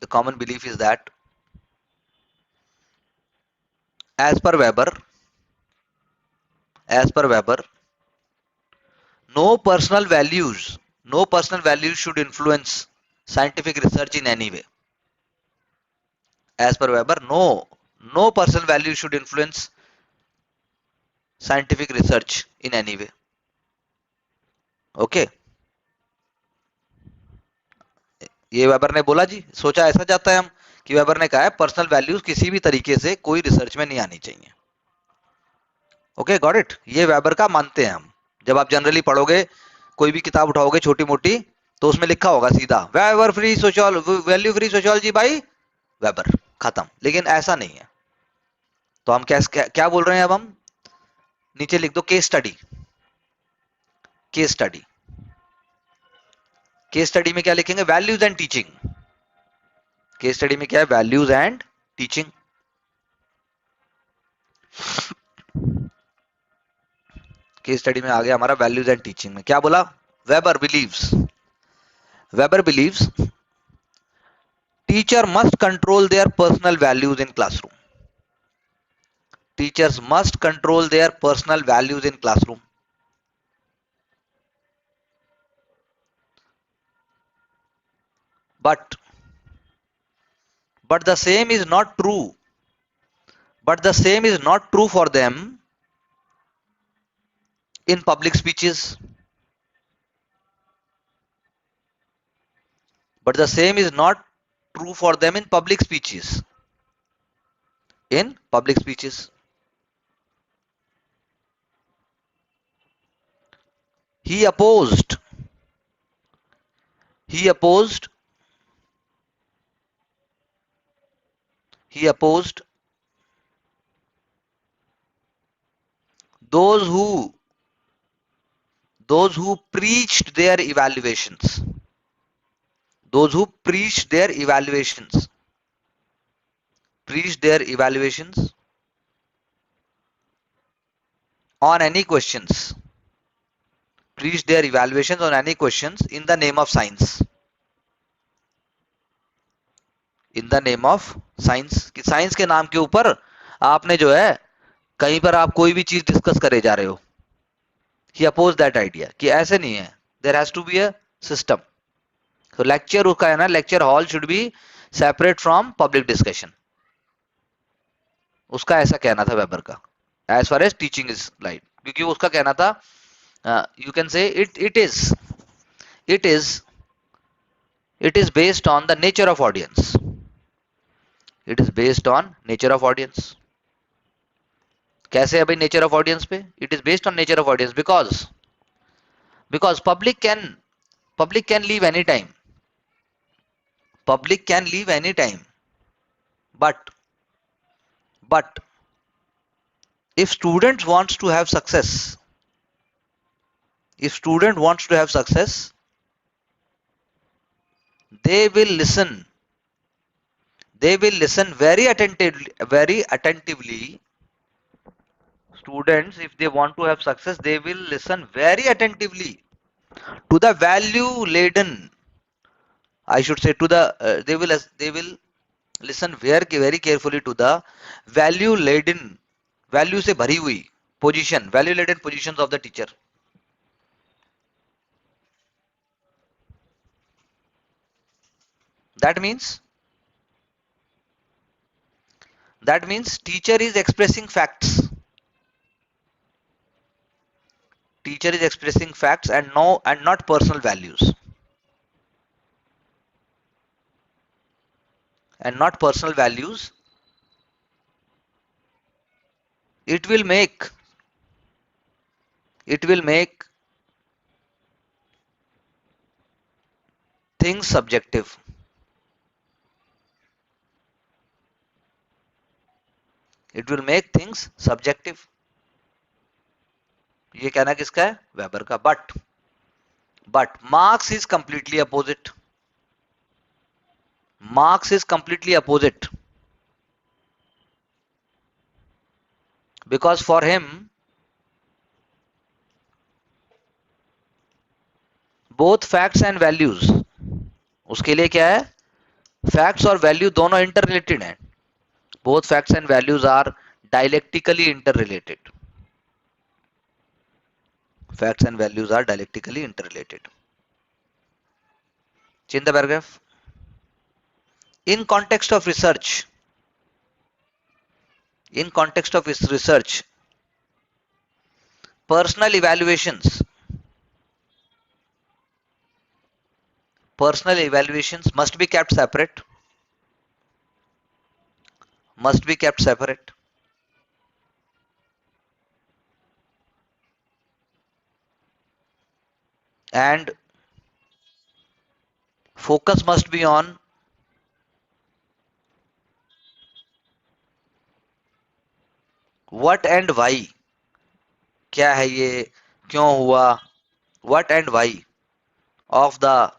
the common belief is that as per Weber, no personal values should influence scientific research in any way. As per Weber, no personal value should influence scientific research in any way. Okay, ये वेबर ने बोला जी, सोचा ऐसा जाता है हम कि वेबर ने कहा है पर्सनल वैल्यूज किसी भी तरीके से कोई रिसर्च में नहीं आनी चाहिए. Okay, got it. ये वेबर का मानते हैं हम. जब आप जनरली पढ़ोगे, कोई भी किताब उठाओगे छोटी मोटी, तो उसमें लिखा होगा सीधा weber free sociology, value free sociology bye weber, खत्म. लेकिन ऐसा नहीं है. तो हम क्या बोल रहे हैं अब हम? नीचे लिख दो case study. Case study, case study में क्या लिखेंगे? Values and teaching. Case study में क्या है? Values and teaching. Case study में आ गया हमारा वैल्यूज एंड टीचिंग में. क्या बोला? Weber believes teacher must control their personal values in classroom. Teachers must control their personal values in classroom. But the same is not true. But the same is not true for them in public speeches. But the same is not true for them in public speeches. In public speeches. He opposed those who preached their evaluations. Those who preached their evaluations. Preached their evaluations on any questions. Preached their evaluations on any questions in the name of science. In the name of science. कि साइंस के नाम के ऊपर आपने जो है कहीं पर आप कोई भी चीज डिस्कस करे जा रहे हो. He opposed that idea कि ऐसे नहीं है. There has to be a system. So lecture उसका है ना, lecture hall should be separate from public discussion. उसका ऐसा कहना था वेबर का. As far as teaching is right, क्योंकि उसका कहना था you can say it is based on the nature of audience. It is based on nature of audience. कैसे है भाई nature of audience पे? It is based on nature of audience because public can leave any time. Public can leave any time. But if students wants to have success, they will listen very attentively. Students, if they want to have success, they will listen very attentively to the value laden, I should say, to the they will listen very carefully to the value laden, value से भरी हुई position, value laden positions of the teacher. That means teacher is expressing facts. Teacher is expressing facts and not personal values. And not personal values. It will make things subjective. It will make things subjective. ये कहना किसका है? वेबर का. But Marx is completely opposite. Marx is completely opposite. Because for him, both facts and values, उसके लिए क्या है? Facts और value दोनों interrelated हैं. Both facts and values are dialectically interrelated. Facts and values are dialectically interrelated. Change the paragraph. In context of research, personal evaluations must be kept separate, and focus must be on what and why. क्या है ये, क्यों हुआ, what and why of the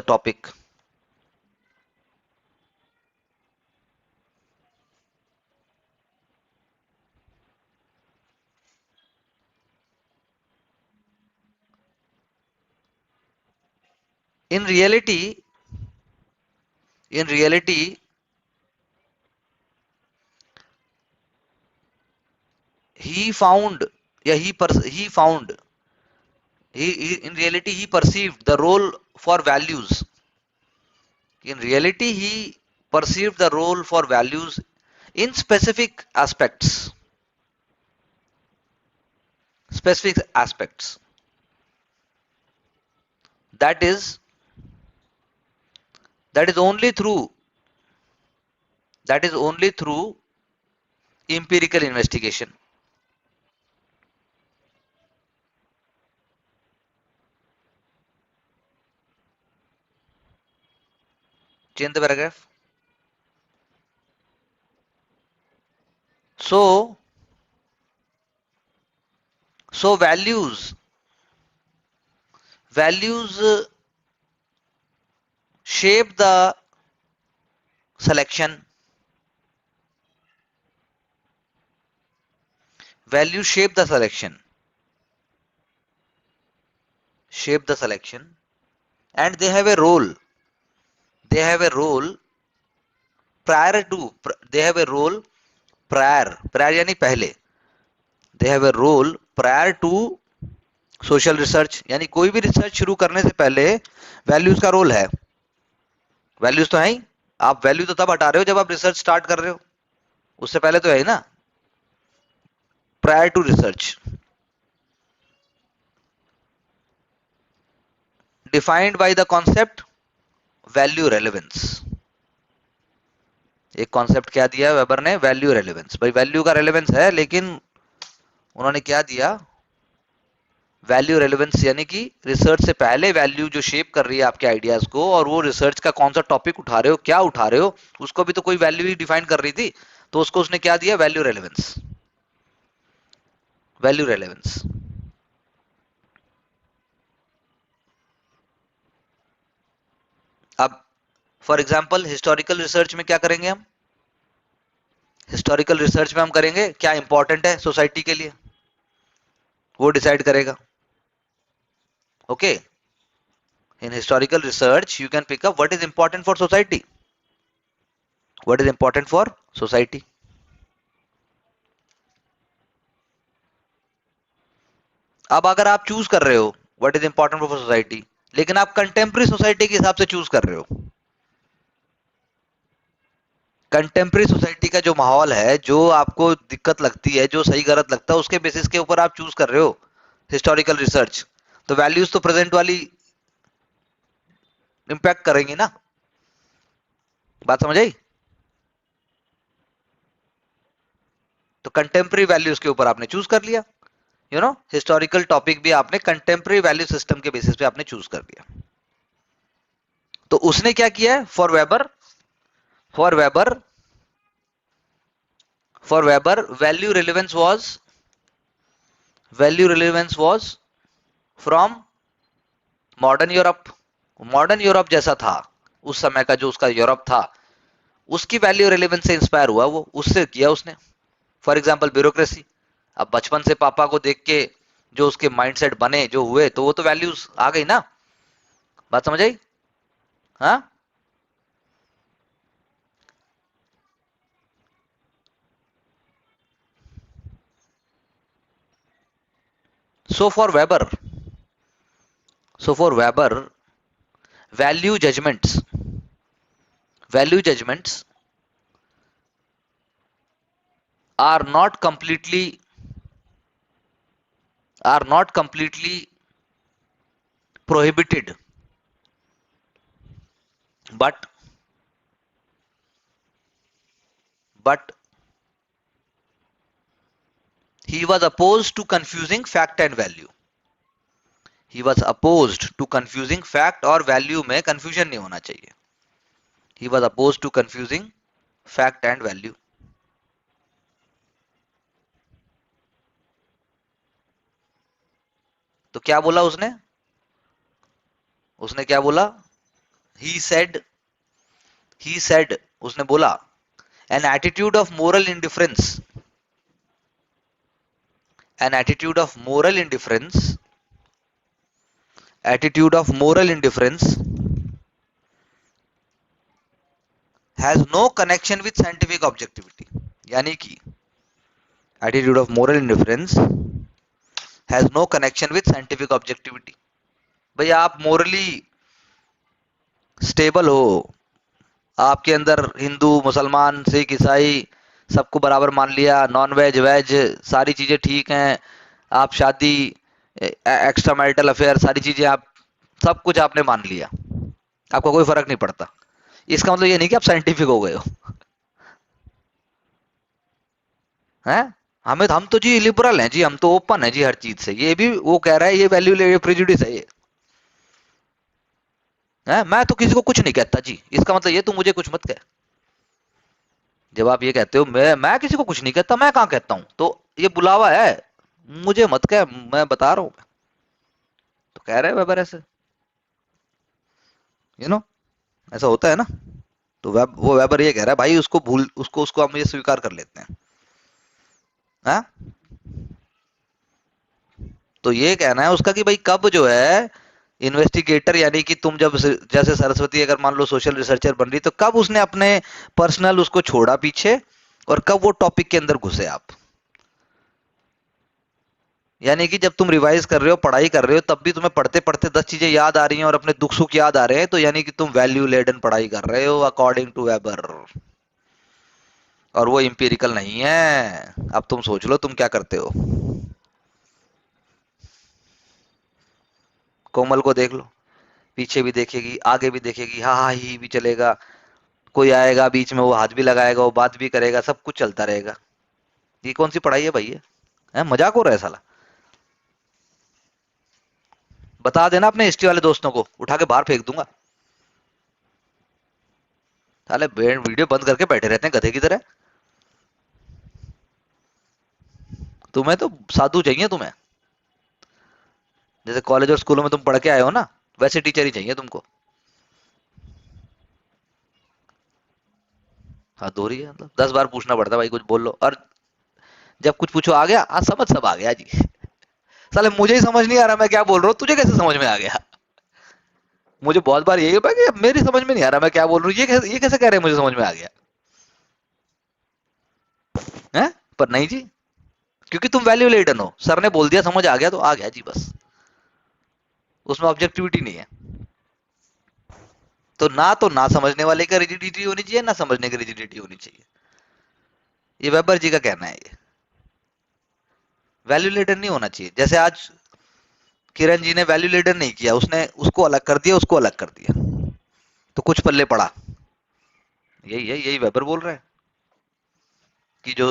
topic. In reality, he found, yeah, he found, in reality he perceived the role for values. In reality, he perceived the role for values in specific aspects. That is only through empirical investigation. Change the paragraph. So values shape the selection. Values shape the selection, and they have a role. Prior to. They have a role prior यानी पहले. They have a role prior to social research, यानी कोई भी रिसर्च शुरू करने से पहले वैल्यूज का रोल है. वैल्यूज तो है ही. आप वैल्यू तो तब हटा रहे हो जब आप रिसर्च स्टार्ट कर रहे हो, उससे पहले तो है ही ना. Prior to research. Defined by the concept value relevance. एक कॉन्सेप्ट क्या दिया वेबर ने, वैल्यू रेलेवेंस. भाई वैल्यू का रेलेवेंस है, लेकिन उन्होंने क्या दिया, वैल्यू रेलेवेंस, यानी कि रिसर्च से पहले वैल्यू जो शेप कर रही है आपके आइडियाज को, और वो रिसर्च का कौन सा टॉपिक उठा रहे हो, क्या उठा रहे हो, उसको भी तो कोई वैल्यू ही डिफाइन कर रही थी. तो उसको उसने क्या दिया, वैल्यू रेलेवेंस. अब फॉर एग्जाम्पल हिस्टोरिकल रिसर्च में क्या करेंगे हम, हिस्टोरिकल रिसर्च में हम करेंगे क्या इंपॉर्टेंट है सोसाइटी के लिए, वो डिसाइड करेगा. Okay, in historical research you can pick up what is important for society. अब अगर आप चूज कर रहे हो what is important for society, लेकिन आप कंटेम्प्रेरी सोसाइटी के हिसाब से चूज कर रहे हो, कंटेम्प्रेरी सोसाइटी का जो माहौल है, जो आपको दिक्कत लगती है, जो सही गलत लगता है, उसके बेसिस के ऊपर आप चूज कर रहे हो हिस्टोरिकल रिसर्च, तो वैल्यूज तो प्रेजेंट वाली इंपैक्ट करेंगी ना. बात समझ आई. तो कंटेम्प्रेरी वैल्यूज के ऊपर आपने चूज कर लिया, हिस्टोरिकल टॉपिक भी आपने कंटेम्प्रेरी वैल्यू सिस्टम के बेसिस पे आपने चूज कर लिया. तो उसने क्या किया है, for weber value relevance was from modern Europe जैसा था उस समय का, जो उसका यूरोप था, उसकी वैल्यू रिलेवेंस से इंस्पायर हुआ, वो उससे किया उसने. For example bureaucracy. अब बचपन से पापा को देख के जो उसके माइंडसेट बने, जो हुए, तो वो तो वैल्यूज आ गई ना. बात समझ आई. हाँ, so for Weber value judgments value judgments are not completely prohibited, but but he was opposed to confusing fact and value. He was opposed to confusing fact और value में confusion नहीं होना चाहिए. He was opposed to confusing fact and value. तो क्या बोला उसने? उसने क्या बोला? He said उसने बोला an attitude of moral indifference has no connection with scientific objectivity. यानी कि attitude of moral indifference has no connection with scientific objectivity. भाई आप मोरली स्टेबल हो, आपके अंदर हिंदू मुसलमान सिख ईसाई सबको बराबर मान लिया, नॉन वेज वेज सारी चीजें ठीक हैं, आप शादी एक्स्ट्रा मैरिटल अफेयर सारी चीजें आप सब कुछ आपने मान लिया, आपको कोई फर्क नहीं पड़ता, इसका मतलब ये नहीं कि आप साइंटिफिक हो गए हो हैं? हम तो जी लिबरल हैं जी, हम तो ओपन है जी हर चीज से, ये भी वो कह रहा है ये वैल्यू ले प्रेजुडिस है ये है, मैं तो किसी को कुछ नहीं कहता जी, इसका मतलब ये तू मुझे कुछ मत कह। जब आप ये कहते हो मैं किसी को कुछ नहीं कहता, मैं कहाँ कहता हूं, तो ये बुलावा है, मुझे मत कह, मैं बता रहा हूं। तो कह रहे हैं वेबर ऐसे, ऐसा होता है ना। तो वो वेबर ये कह रहा है भाई उसको भूल, उसको हम ये स्वीकार कर लेते हैं। हाँ, तो ये कहना है उसका कि भाई कब जो है इन्वेस्टिगेटर, यानी कि तुम जब जैसे सरस्वती अगर मान लो सोशल रिसर्चर बन रही, तो कब उसने अपने पर्सनल उसको छोड़ा पीछे, और कब वो टॉपिक के अंदर घुसे आप। यानी कि जब तुम रिवाइज कर रहे हो, पढ़ाई कर रहे हो, तब भी तुम्हें पढ़ते पढ़ते 10 चीजें याद आ रही हैं और अपने दुख सुख याद आ रहे हैं, तो यानी कि तुम वैल्यू लेडन पढ़ाई कर रहे हो अकॉर्डिंग टू वेबर, और वो इंपिरिकल नहीं है। अब तुम सोच लो तुम क्या करते हो। कोमल को देख लो, पीछे भी देखेगी आगे भी देखेगी, हा हा ही भी चलेगा, कोई आएगा बीच में वो हाथ भी लगाएगा, वो बात भी करेगा, सब कुछ चलता रहेगा। ये कौन सी पढ़ाई है भाई? है मजाक हो रहा है साला। बता देना अपने हिस्ट्री वाले दोस्तों को, उठा के बाहर फेंक दूंगा। साले वीडियो बंद करके बैठे रहते हैं गधे की तरह। तुम्हें तो साधु चाहिए, तुम्हें जैसे कॉलेज और स्कूलों में तुम पढ़ के आए हो ना, वैसे टीचर ही चाहिए तुमको। हाँ हो रही है, मतलब 10 बार पूछना पड़ता है भाई, कुछ बोल लो, और जब कुछ पूछो आ गया, आज समझ सब आ गया जी। साले मुझे ही समझ नहीं आ रहा मैं क्या बोल रहा हूँ, तुझे कैसे समझ में आ गया? मुझे बहुत बार यही होता है कि मेरी समझ में नहीं आ रहा मैं क्या बोल रहा हूँ, ये कैसे कह रहे हैं मुझे समझ में आ गया है? पर नहीं जी, क्योंकि तुम वैल्यू लेडन हो, सर ने बोल दिया समझ आ गया तो आ गया जी बस, उसमें ऑब्जेक्टिविटी नहीं है। तो ना समझने वाले का रिजिडिटी होनी चाहिए, ना समझने की रिजिडिटी होनी चाहिए। ये वेबर जी का कहना है, ये वैल्यू लेडन नहीं होना चाहिए। जैसे आज किरण जी ने वैल्यू लेडन नहीं किया, उसने उसको अलग कर दिया, उसको अलग कर दिया, तो कुछ पल्ले पड़ा। यही वेबर बोल रहा है कि जो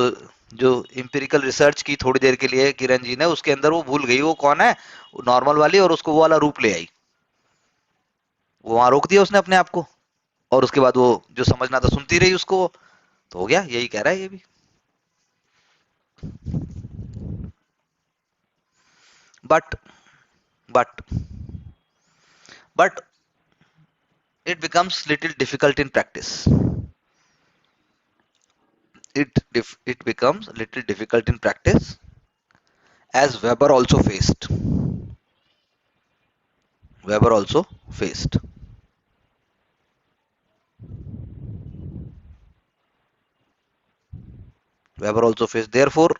जो इंपेरिकल रिसर्च की थोड़ी देर के लिए किरण जी ने, उसके अंदर वो भूल गई वो कौन है, नॉर्मल वाली, और उसको वो वाला रूप ले आई, वो वहां रोक दिया उसने अपने आप को, और उसके बाद वो जो समझना था सुनती रही उसको, तो हो गया। यही कह रहा है ये भी। But but but it becomes little difficult in practice. It becomes little difficult in practice, as Weber also faced. Weber also faced. Weber also faced. Therefore,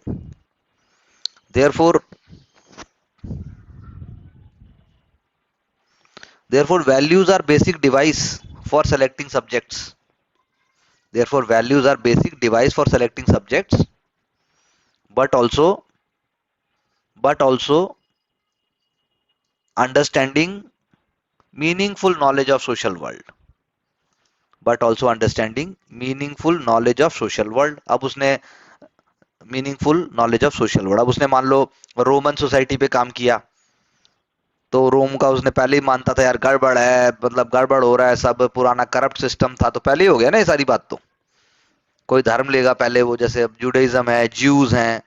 Therefore values are basic device for selecting subjects. Therefore values are basic device for selecting subjects, but also understanding meaningful knowledge of social world. But also understanding meaningful knowledge of social world. अब उसने meaningful knowledge of social word, अब उसने मान लो रोमन सोसाइटी पे काम किया, तो रोम का उसने पहले ही मानता था यार गड़बड़ है, मतलब गड़बड़ हो रहा है, सब पुराना करप्ट सिस्टम था, तो पहले ही हो गया ना ये सारी बात। तो कोई धर्म लेगा पहले, वो जैसे अब जुडाइज्म है, ज्यूज हैं,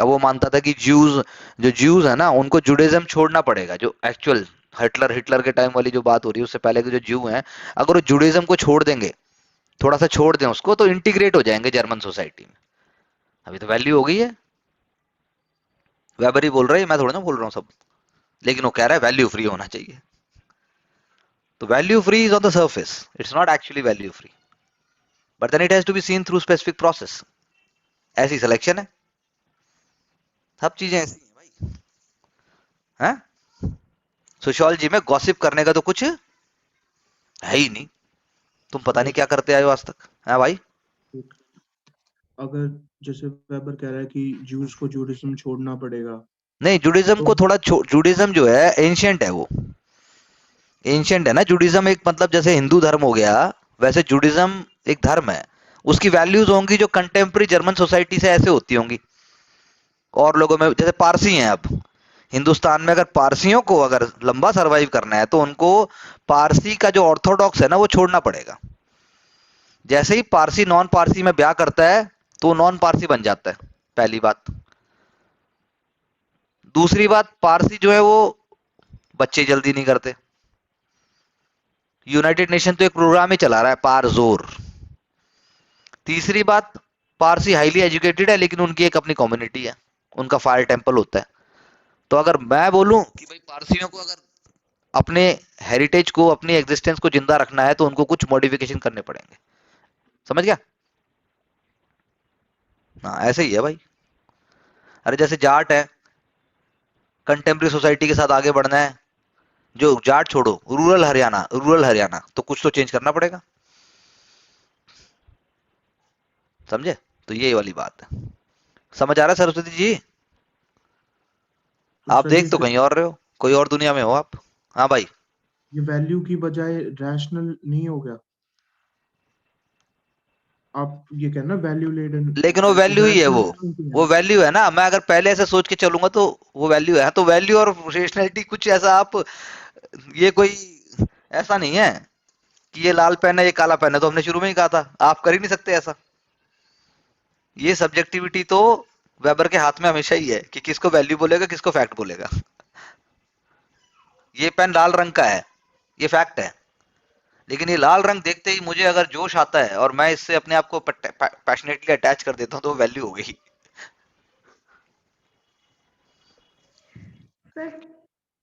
अब वो मानता था कि ज्यूज है ना, उनको जुडाइज्म छोड़ना पड़ेगा। जो एक्चुअल हिटलर के टाइम वाली जो बात हो रही है, उससे पहले के जो ज्यू हैं, अगर वो जुडाइज्म को छोड़ देंगे, थोड़ा सा छोड़ दें उसको, तो इंटीग्रेट हो जाएंगे जर्मन सोसाइटी में। अभी तो वैल्यू हो गई है, वेबर ही बोल रहा है, मैं थोड़ा ना बोल रहा हूँ सब, लेकिन वो कह रहा है वैल्यू फ्री होना चाहिए। तो value free is on the surface, it's not actually value free, but then it has to be seen through specific process. ऐसी सिलेक्शन है, सब चीजें ऐसी हैं भाई, हैं? सोशियोलॉजी में गॉसिप करने का तो कुछ है ही नहीं, तुम पता नहीं क्या करते आए हो आज तक, है भाई। अगर जैसे वेबर कह रहा है कि ज्यूज को जुडाइज्म छोड़ना पड़ेगा, नहीं, जुडिज्म तो को थोड़ा जुडिज्म जो है एंशियंट है, वो एंशियंट है ना। जुडिज्म एक मतलब जैसे हिंदू धर्म हो गया, वैसे जुडिज्म एक धर्म है, उसकी वैल्यूज होंगी जो कंटेम्प्रेरी जर्मन सोसाइटी से ऐसे होती होंगी। और लोगों में जैसे पारसी हैं, अब हिंदुस्तान में अगर पारसियों को अगर लंबा सरवाइव करना है, तो उनको पारसी का जो ऑर्थोडॉक्स है ना, वो छोड़ना पड़ेगा। जैसे ही पारसी नॉन पारसी में ब्याह करता है, तो नॉन पारसी बन जाता है, पहली बात। दूसरी बात, पारसी जो है वो बच्चे जल्दी नहीं करते। यूनाइटेड नेशन तो एक प्रोग्राम ही चला रहा है, पारजोर। तीसरी बात, पारसी हाईली एजुकेटेड है, लेकिन उनकी एक अपनी कम्युनिटी है, उनका फायर टेंपल होता है। तो अगर मैं बोलूं कि भाई पारसियों को अगर अपने हेरिटेज को, अपनी एग्जिस्टेंस को जिंदा रखना है, तो उनको कुछ मॉडिफिकेशन करने पड़ेंगे। समझ गया? हाँ, ऐसे ही है भाई। अरे जैसे जाट है, कंटेम्प्रेरी सोसाइटी के साथ आगे बढ़ना है, जो जाट छोड़ो, रूरल हरियाणा, तो कुछ तो चेंज करना पड़ेगा। समझे? तो ये वाली बात है। समझ आ रहा है सरस्वती जी? तो आप सर देख तो कहीं और रहे हो, कोई और दुनिया में हो आप। हाँ भाई, ये वैल्यू की बजाय रैशनल नहीं हो गया? आप ये कहना वैल्यू लेडन, लेकिन वो वैल्यू ही है, रैशनल वो वैल्यू है ना। मैं अगर पहले ऐसे सोच के चलूंगा तो वो वैल्यू है। तो वैल्यू और रेशनैलिटी कुछ ऐसा, आप ये कोई ऐसा नहीं है कि ये लाल पेन है, ये काला पेन है, तो हमने शुरू में ही कहा था, आप कर ही नहीं सकते ऐसा। ये सब्जेक्टिविटी तो वेबर के हाथ में हमेशा ही है कि किसको वैल्यू बोलेगा, किसको फैक्ट बोलेगा। ये पेन लाल रंग का है, ये फैक्ट है, लेकिन ये लाल रंग देखते ही मुझे अगर जोश आता है और मैं इससे अपने आप को पैशनेटली अटैच कर देता हूँ, तो वो वैल्यू हो गई। सर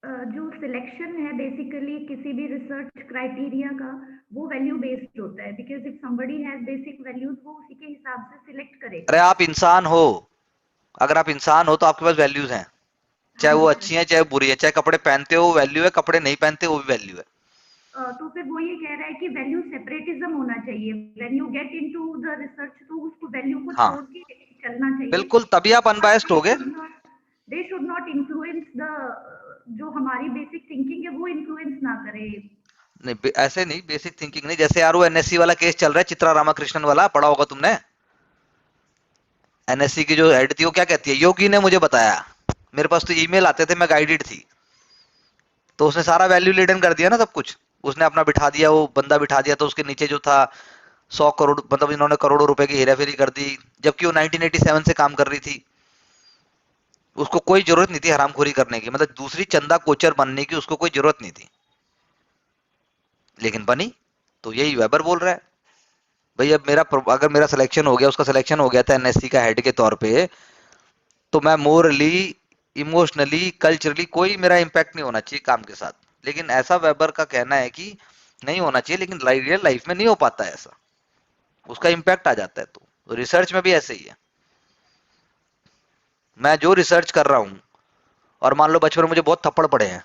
जो सिलेक्शन है बेसिकली किसी भी रिसर्च क्राइटेरिया का, वो वैल्यू बेस्ड होता है, because if somebody has basic values वो उसी के हिसाब से सिलेक्ट करेगा। अरे आप इंसान हो, अगर आप इंसान हो तो आपके पास वैल्यूज हैं, चाहे हाँ वो सर। अच्छी हैं चाहे बुरी हैं, चाहे कपड़े पहनते हो वो वैल्यू है, कपड़े नहीं पहनते वो भी वैल्यू है। तो फिर वो ये कह रहा है कि वैल्यू सेपरेटिज्म होना चाहिए, when you get into the research तो उसको वैल्यू को हाँ छोड़ के चलना चाहिए। बिल्कुल, तभी आप अनबायस्ड हो गए। They should not influence the, जो हमारी बेसिक थिंकिंग है वो इन्फ्लुएंस ना करे। नहीं ऐसे नहीं, बेसिक थिंकिंग नहीं। जैसे यार वो एनएससी वाला केस चल रहा है, चित्रा रामाकृष्णन वाला, पढ़ा होगा तुमने। एनएससी की जो हेड थी वो क्या कहती है, योगी ने मुझे बताया, मेरे पास तो ईमेल आते थे, मैं गाइडेड थी। तो उसने सारा वैल्यू लेडन कर दिया ना सब कुछ। उसने अपना बिठा दिया, वो बंदा बिठा दिया, तो उसके नीचे जो था 100 करोड़, मतलब इन्होंने करोड़ों रुपए की हेराफेरी कर दी, जबकि वो 1987 से काम कर रही थी। उसको कोई जरूरत नहीं थी हरामखोरी करने की, मतलब दूसरी चंदा कोचर बनने की उसको कोई जरूरत नहीं थी, लेकिन बनी। तो यही वेबर बोल रहा है भाई, अब अगर मेरा सिलेक्शन हो गया, उसका सिलेक्शन हो गया था एनएससी का हेड के तौर पे, तो मैं मोरली, इमोशनली, कल्चरली कोई मेरा इंपैक्ट नहीं होना चाहिए काम के साथ। लेकिन ऐसा वेबर का कहना है कि नहीं होना चाहिए, लेकिन रियल लाइफ में नहीं हो पाता है ऐसा, उसका इंपैक्ट आ जाता है। तो रिसर्च में भी ऐसे ही है। मैं जो रिसर्च कर रहा हूं, और मान लो बचपन में मुझे बहुत थप्पड़ पड़े हैं,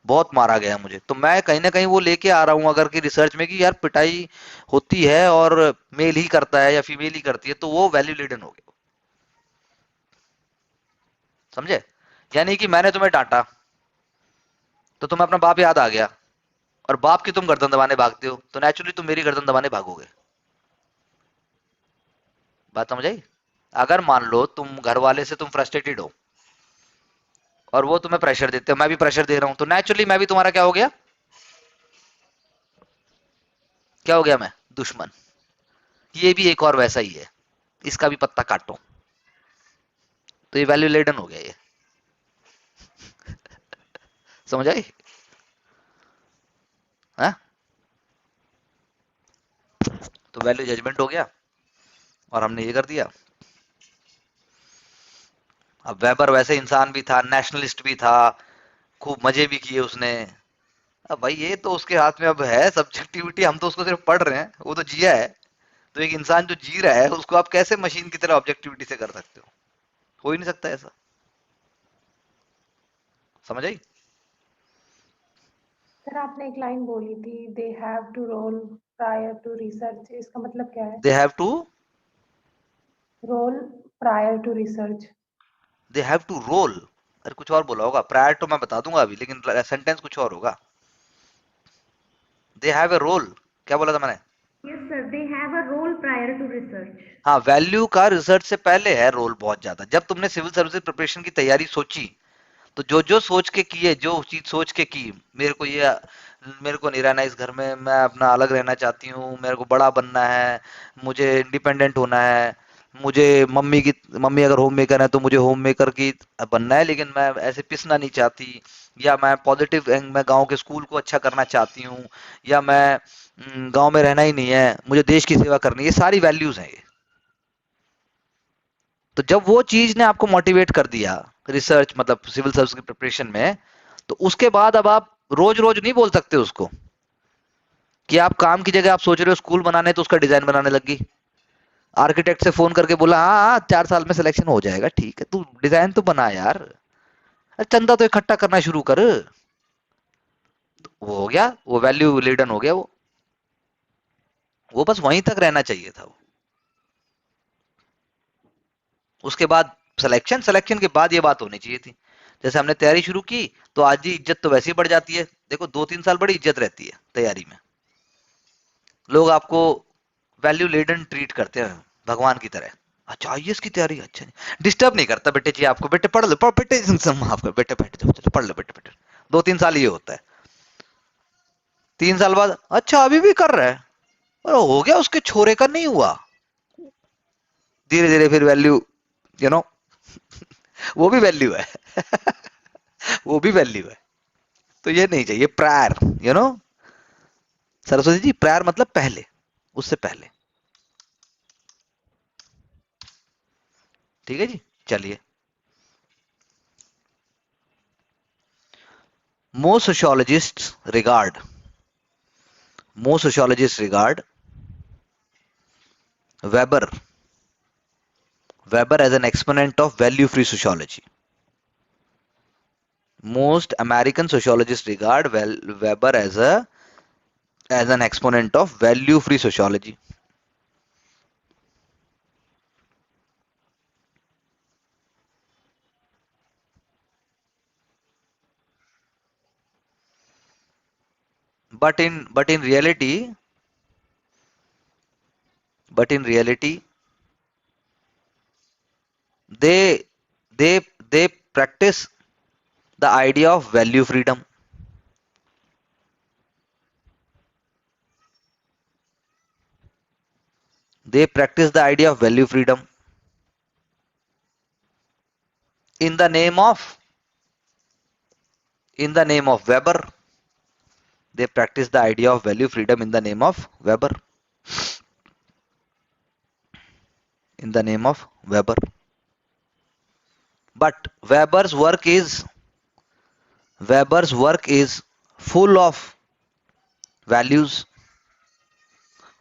बहुत मारा गया मुझे, तो मैं कहीं ना कहीं वो लेके आ रहा हूँ अगर कि रिसर्च में कि यार पिटाई होती है और मेल ही करता है या फीमेल ही करती है, तो वो वैल्यू लेडन हो गया। समझे? यानी कि मैंने तुम्हें डांटा तो तुम्हें अपना बाप याद आ गया, और बाप की तुम गर्दन दबाने भागते हो, तो नेचुरली तुम मेरी गर्दन दबाने भागोगे। बात समझ आई? अगर मान लो तुम घर वाले से तुम फ्रस्ट्रेटेड हो और वो तुम्हें प्रेशर देते हो, मैं भी प्रेशर दे रहा हूं, तो नेचुरली मैं भी तुम्हारा क्या हो गया, क्या हो गया, मैं दुश्मन। ये भी एक और वैसा ही है, इसका भी पत्ता काटो, तो ये वैल्यू लेडन हो गया ये। समझ आई? हाँ? तो वैल्यू जजमेंट हो गया और हमने ये कर दिया। अब वेबर वैसे इंसान भी था, नेशनलिस्ट भी था, खूब मजे भी किए उसने। अब भाई ये तो उसके हाथ में अब है सब्जेक्टिविटी, हम तो उसको सिर्फ पढ़ रहे हैं, वो तो जिया है। तो एक इंसान जो जी रहा है उसको आप कैसे मशीन की तरह ऑब्जेक्टिविटी से कर सकते हो ही नहीं सकता ऐसा। समझ आई? सर आपने एक लाइन बोली थी, they have to role prior to research, इसका मतलब क्या है? They have to role prior to research. They have to role, अरे कुछ और बोला होगा, प्रायर तो मैं बता दूंगा अभी, लेकिन सेंटेंस कुछ और होगा। दे हैव ए रोल, क्या बोला था मैंने? Yes, sir. They have a role prior to research. हाँ, वैल्यू का रिसर्च से पहले है रोल बहुत ज्यादा। जब तुमने सिविल सर्विसेज प्रिपरेशन की तैयारी सोची, तो जो जो सोच के किए, जो चीज सोच के की, मेरे को नहीं रहना इस घर में, मैं अपना अलग रहना चाहती हूँ, मेरे को बड़ा बनना है, मुझे इंडिपेंडेंट होना है, मुझे मम्मी अगर होम मेकर है तो मुझे होम मेकर की बनना है, लेकिन मैं ऐसे पिसना नहीं चाहती, या मैं पॉजिटिव, मैं गांव के स्कूल को अच्छा करना चाहती हूँ, या मैं गांव में रहना ही नहीं है, मुझे देश की सेवा करनी है, ये सारी वैल्यूज हैं ये। तो जब वो चीज ने आपको मोटिवेट कर दिया रिसर्च मतलब सिविल सर्विस की प्रिपरेशन में, तो उसके बाद अब आप रोज रोज नहीं बोल सकते उसको कि आप काम की जगह आप सोच रहे हो स्कूल बनाने, तो उसका डिजाइन बनाने लगी, आर्किटेक्ट से फोन करके बोला हाँ हाँ 4 साल में सिलेक्शन हो जाएगा, ठीक है तू डिजाइन तो बना यार, अरे चंदा तो इकट्ठा करना शुरू कर। वो हो गया, वो वैल्यू लेडन हो गया वो बस वहीं तक रहना चाहिए था वो। उसके बाद सिलेक्शन, सिलेक्शन के बाद ये बात होनी चाहिए थी, जैसे हमने तैयारी शुरू की तो आज ही इज्जत तो वैसे ही बढ़ जाती है। देखो 2-3 साल बड़ी इज्जत रहती है तैयारी में, लोग आपको वैल्यू लेडन ट्रीट करते हैं भगवान की तरह। अच्छा आईएएस की तैयारी, अच्छा डिस्टर्ब नहीं करता बेटे जी आपको, बेटे पढ़ लो, बेटे माफ कर, बेटे बैठ जाओ, चलो पढ़ लो बेटे बेटे। 2-3 साल ये होता है, 3 साल बाद अच्छा अभी भी कर रहा है, और हो गया उसके छोरे का नहीं हुआ, धीरे धीरे फिर वैल्यू, यू नो वो भी वैल्यू है वो भी वैल्यू है। तो ये नहीं चाहिए prior, you know Saraswati ji, prior मतलब पहले, उससे पहले। ठीक है जी, चलिए। Most sociologists regard most sociologists regard Weber as an exponent of value-free sociology. Most American sociologists regard Weber as an exponent of value-free sociology. But in reality, they they practice the idea of value freedom. They practice the idea of value freedom in the name of Weber. They practice the idea of value freedom in the name of Weber. In the name of Weber. But Weber's work is full of values.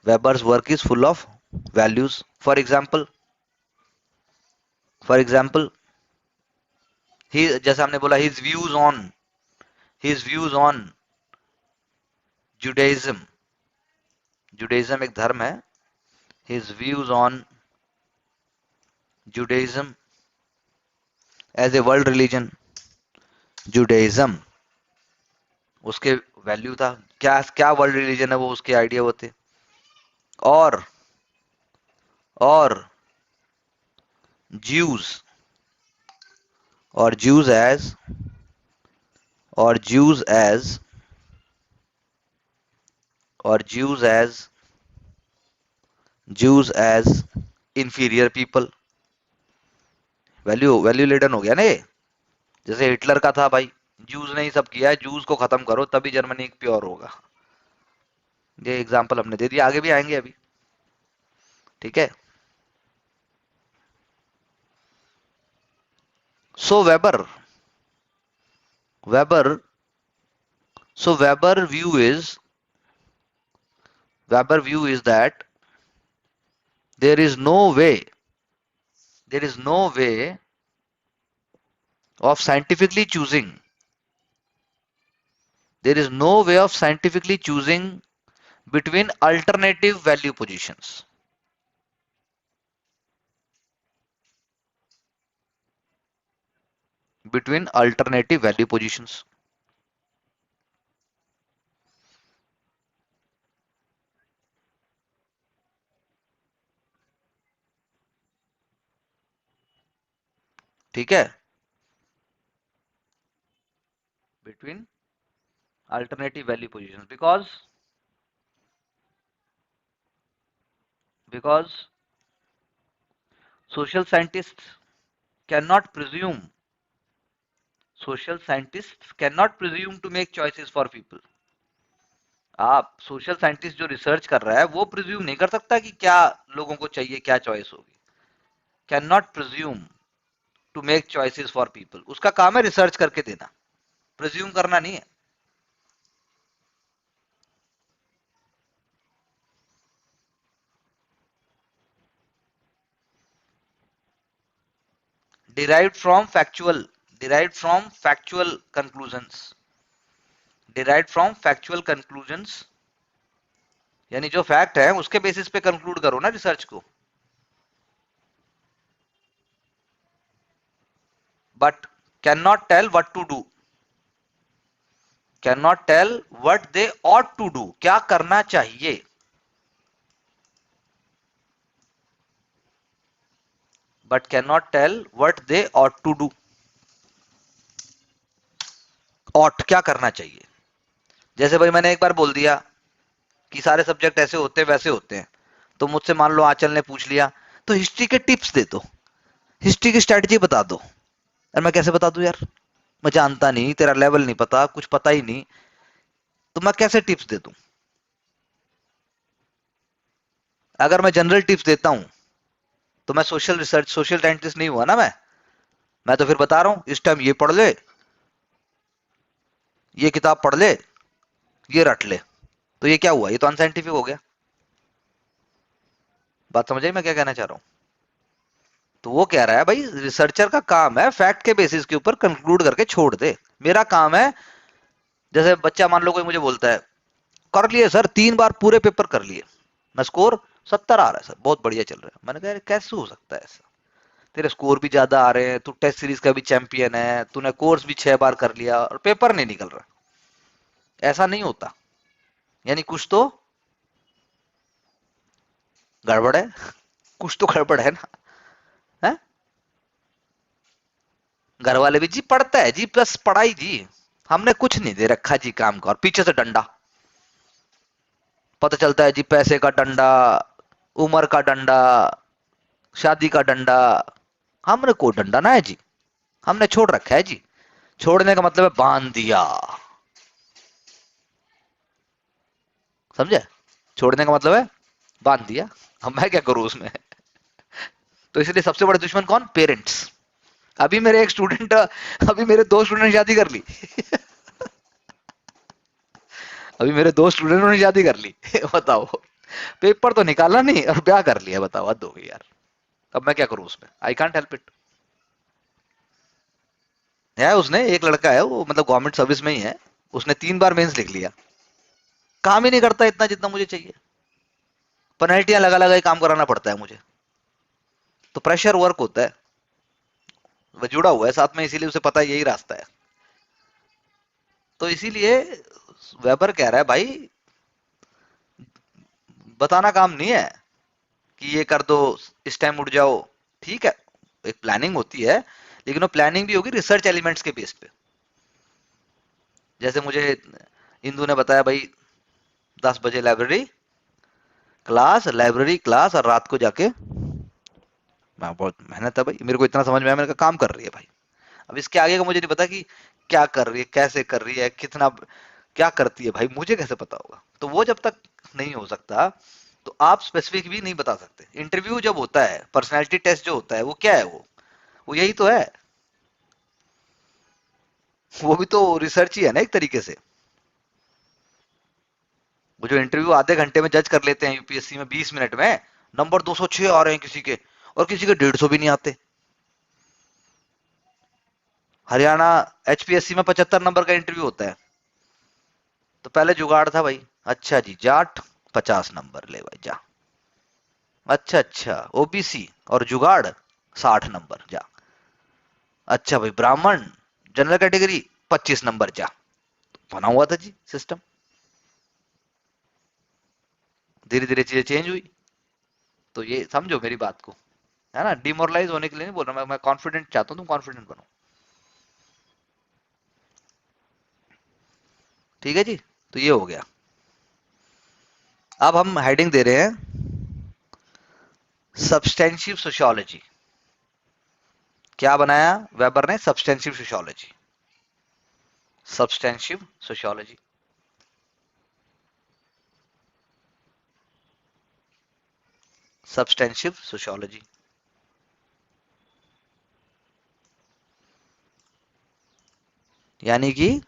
Weber's work is full of values. For example, he जैसा हमने बोला his views on his views on Judaism, Judaism एक धर्म है, his views on Judaism as a world religion, Judaism उसके वैल्यू था, क्या क्या वर्ल्ड रिलीजन है वो, उसके आइडिया वो थे। और ज्यूज, और ज्यूज एज और ज्यूज एज और Jews as Jews as inferior people. Value laden हो गया ना ये, जैसे हिटलर का था भाई, जूस ने ही सब किया है, जूस को खत्म करो तभी जर्मनी प्योर होगा। ये एग्जांपल हमने दे दिया, आगे भी आएंगे अभी, ठीक है। सो weber view is that there is no way of scientifically choosing between alternative value positions. ठीक है, between alternative value positions, because social scientists cannot presume to make choices for people. आप सोशल साइंटिस्ट जो रिसर्च कर रहा है वो प्रिज्यूम नहीं कर सकता कि क्या लोगों को चाहिए, क्या चॉइस होगी। Can not presume to make choices for people, उसका काम है रिसर्च करके देना, प्रिज्यूम करना नहीं है। derived from factual conclusions, यानी जो फैक्ट है उसके बेसिस पे कंक्लूड करो ना रिसर्च को। But can not tell what they ought to do, क्या करना चाहिए। But can not tell what they ought to do, ought क्या करना चाहिए। जैसे भाई मैंने एक बार बोल दिया कि सारे सब्जेक्ट ऐसे होते हैं वैसे होते हैं, तो मुझसे मान लो आंचल ने पूछ लिया तो हिस्ट्री के टिप्स दे दो, हिस्ट्री की स्ट्रेटजी बता दो। और मैं कैसे बता दूं यार, मैं जानता नहीं, तेरा लेवल नहीं पता, कुछ पता ही नहीं, तो मैं कैसे टिप्स दे दूं। अगर मैं जनरल टिप्स देता हूं तो मैं सोशल साइंटिस्ट नहीं हुआ ना। मैं तो फिर बता रहा हूं इस टाइम ये पढ़ ले, ये किताब पढ़ ले, ये रट ले, तो ये क्या हुआ, ये तो अनसाइंटिफिक हो गया। बात समझ आई मैं क्या कहना चाह रहा हूं। तो वो कह रहा है भाई रिसर्चर का काम है फैक्ट के बेसिस के ऊपर कंक्लूड करके छोड़ दे, मेरा काम है, जैसे बच्चा मान लो कोई मुझे बोलता है कर लिए सर 3 बार पूरे पेपर कर लिए, मैं स्कोर 70 आ रहा है सर, बहुत बढ़िया चल रहा है। मैंने कहा कैसे हो सकता है ऐसा, तेरे स्कोर भी ज्यादा आ रहे हैं, तू टेस्ट सीरीज का भी चैंपियन है, तूने कोर्स भी 6 बार कर लिया और पेपर नहीं निकल रहा। ऐसा नहीं होता, यानी कुछ तो गड़बड़ है, कुछ तो गड़बड़ है ना, है? घर वाले भी जी पढ़ता है जी, बस पढ़ाई जी, हमने कुछ नहीं दे रखा जी काम का, और पीछे से डंडा, पता चलता है जी पैसे का डंडा, उम्र का डंडा, शादी का डंडा। हमने कोई डंडा ना है जी, हमने छोड़ रखा है जी। छोड़ने का मतलब है बांध दिया, समझे? छोड़ने का मतलब है बांध दिया, अब मैं क्या करूं उसमें। तो इसलिए सबसे बड़े दुश्मन कौन? पेरेंट्स। अभी मेरे 2 स्टूडेंट ने शादी कर ली अभी मेरे 2 स्टूडेंटों ने शादी कर ली बताओ, पेपर तो निकाला नहीं और ब्याह कर लिया, बताओ हद हो गई यार। अब मैं क्या करूं उसमें, आई कांट हेल्प इट, है उसने, एक लड़का है वो, मतलब गवर्नमेंट सर्विस में ही है, उसने 3 बार मेंस लिख लिया, काम ही नहीं करता इतना जितना मुझे चाहिए, पेनल्टियां लगा लगा के काम कराना पड़ता है मुझे, तो प्रेशर वर्क होता है, वो जुड़ा हुआ है साथ में, इसीलिए उसे पता है यही रास्ता है। तो इसीलिए वेबर कह रहा है भाई बताना काम नहीं है कि ये कर दो, इस टाइम उठ जाओ, ठीक है एक प्लानिंग होती है, लेकिन वो प्लानिंग भी होगी रिसर्च एलिमेंट्स के बेस पे। जैसे मुझे इंदु ने बताया भाई 10 बजे लाइब्रेरी क्लास, और रात को जाके, मैं बहुत मेहनत है भाई, मेरे को इतना समझ में आया, मैंने कहा काम कर रही है भाई। अब इसके आगे का मुझे नहीं पता कि क्या कर रही है, कैसे कर रही है, कितना क्या करती है भाई, मुझे कैसे पता होगा। तो वो जब तक नहीं हो सकता तो आप स्पेसिफिक भी नहीं बता सकते। इंटरव्यू जब होता है, पर्सनैलिटी टेस्ट जो होता है, वो क्या है, वो यही तो है, वो भी तो रिसर्च ही है ना एक तरीके से। वो जो इंटरव्यू आधे घंटे में जज कर लेते हैं यूपीएससी में 20 मिनट में, नंबर 206 आ रहे हैं किसी के, और किसी के 150 भी नहीं आते। हरियाणा एचपीएससी में 75 नंबर का इंटरव्यू होता है, तो पहले जुगाड़ था भाई, अच्छा जी जाट 50 नंबर ले भाई जा, अच्छा अच्छा ओबीसी और जुगाड़ 60 नंबर जा, अच्छा भाई ब्राह्मण जनरल कैटेगरी 25 नंबर जा। बना हुआ था जी सिस्टम, धीरे धीरे चीजें चेंज हुई। तो ये समझो मेरी बात को, है ना, डिमोरलाइज होने के लिए नहीं बोल रहा मैं कॉन्फिडेंट चाहता हूँ तुम कॉन्फिडेंट बनो, ठीक है जी। तो ये हो गया। अब हम हेडिंग दे रहे हैं सब्सटेंशिव सोशियोलॉजी। क्या बनाया वेबर ने, सब्सटेंशिव सोशियोलॉजी, सब्सटेंशिव सोशियोलॉजी। सब्सटेंशिव सोशियोलॉजी यानी कि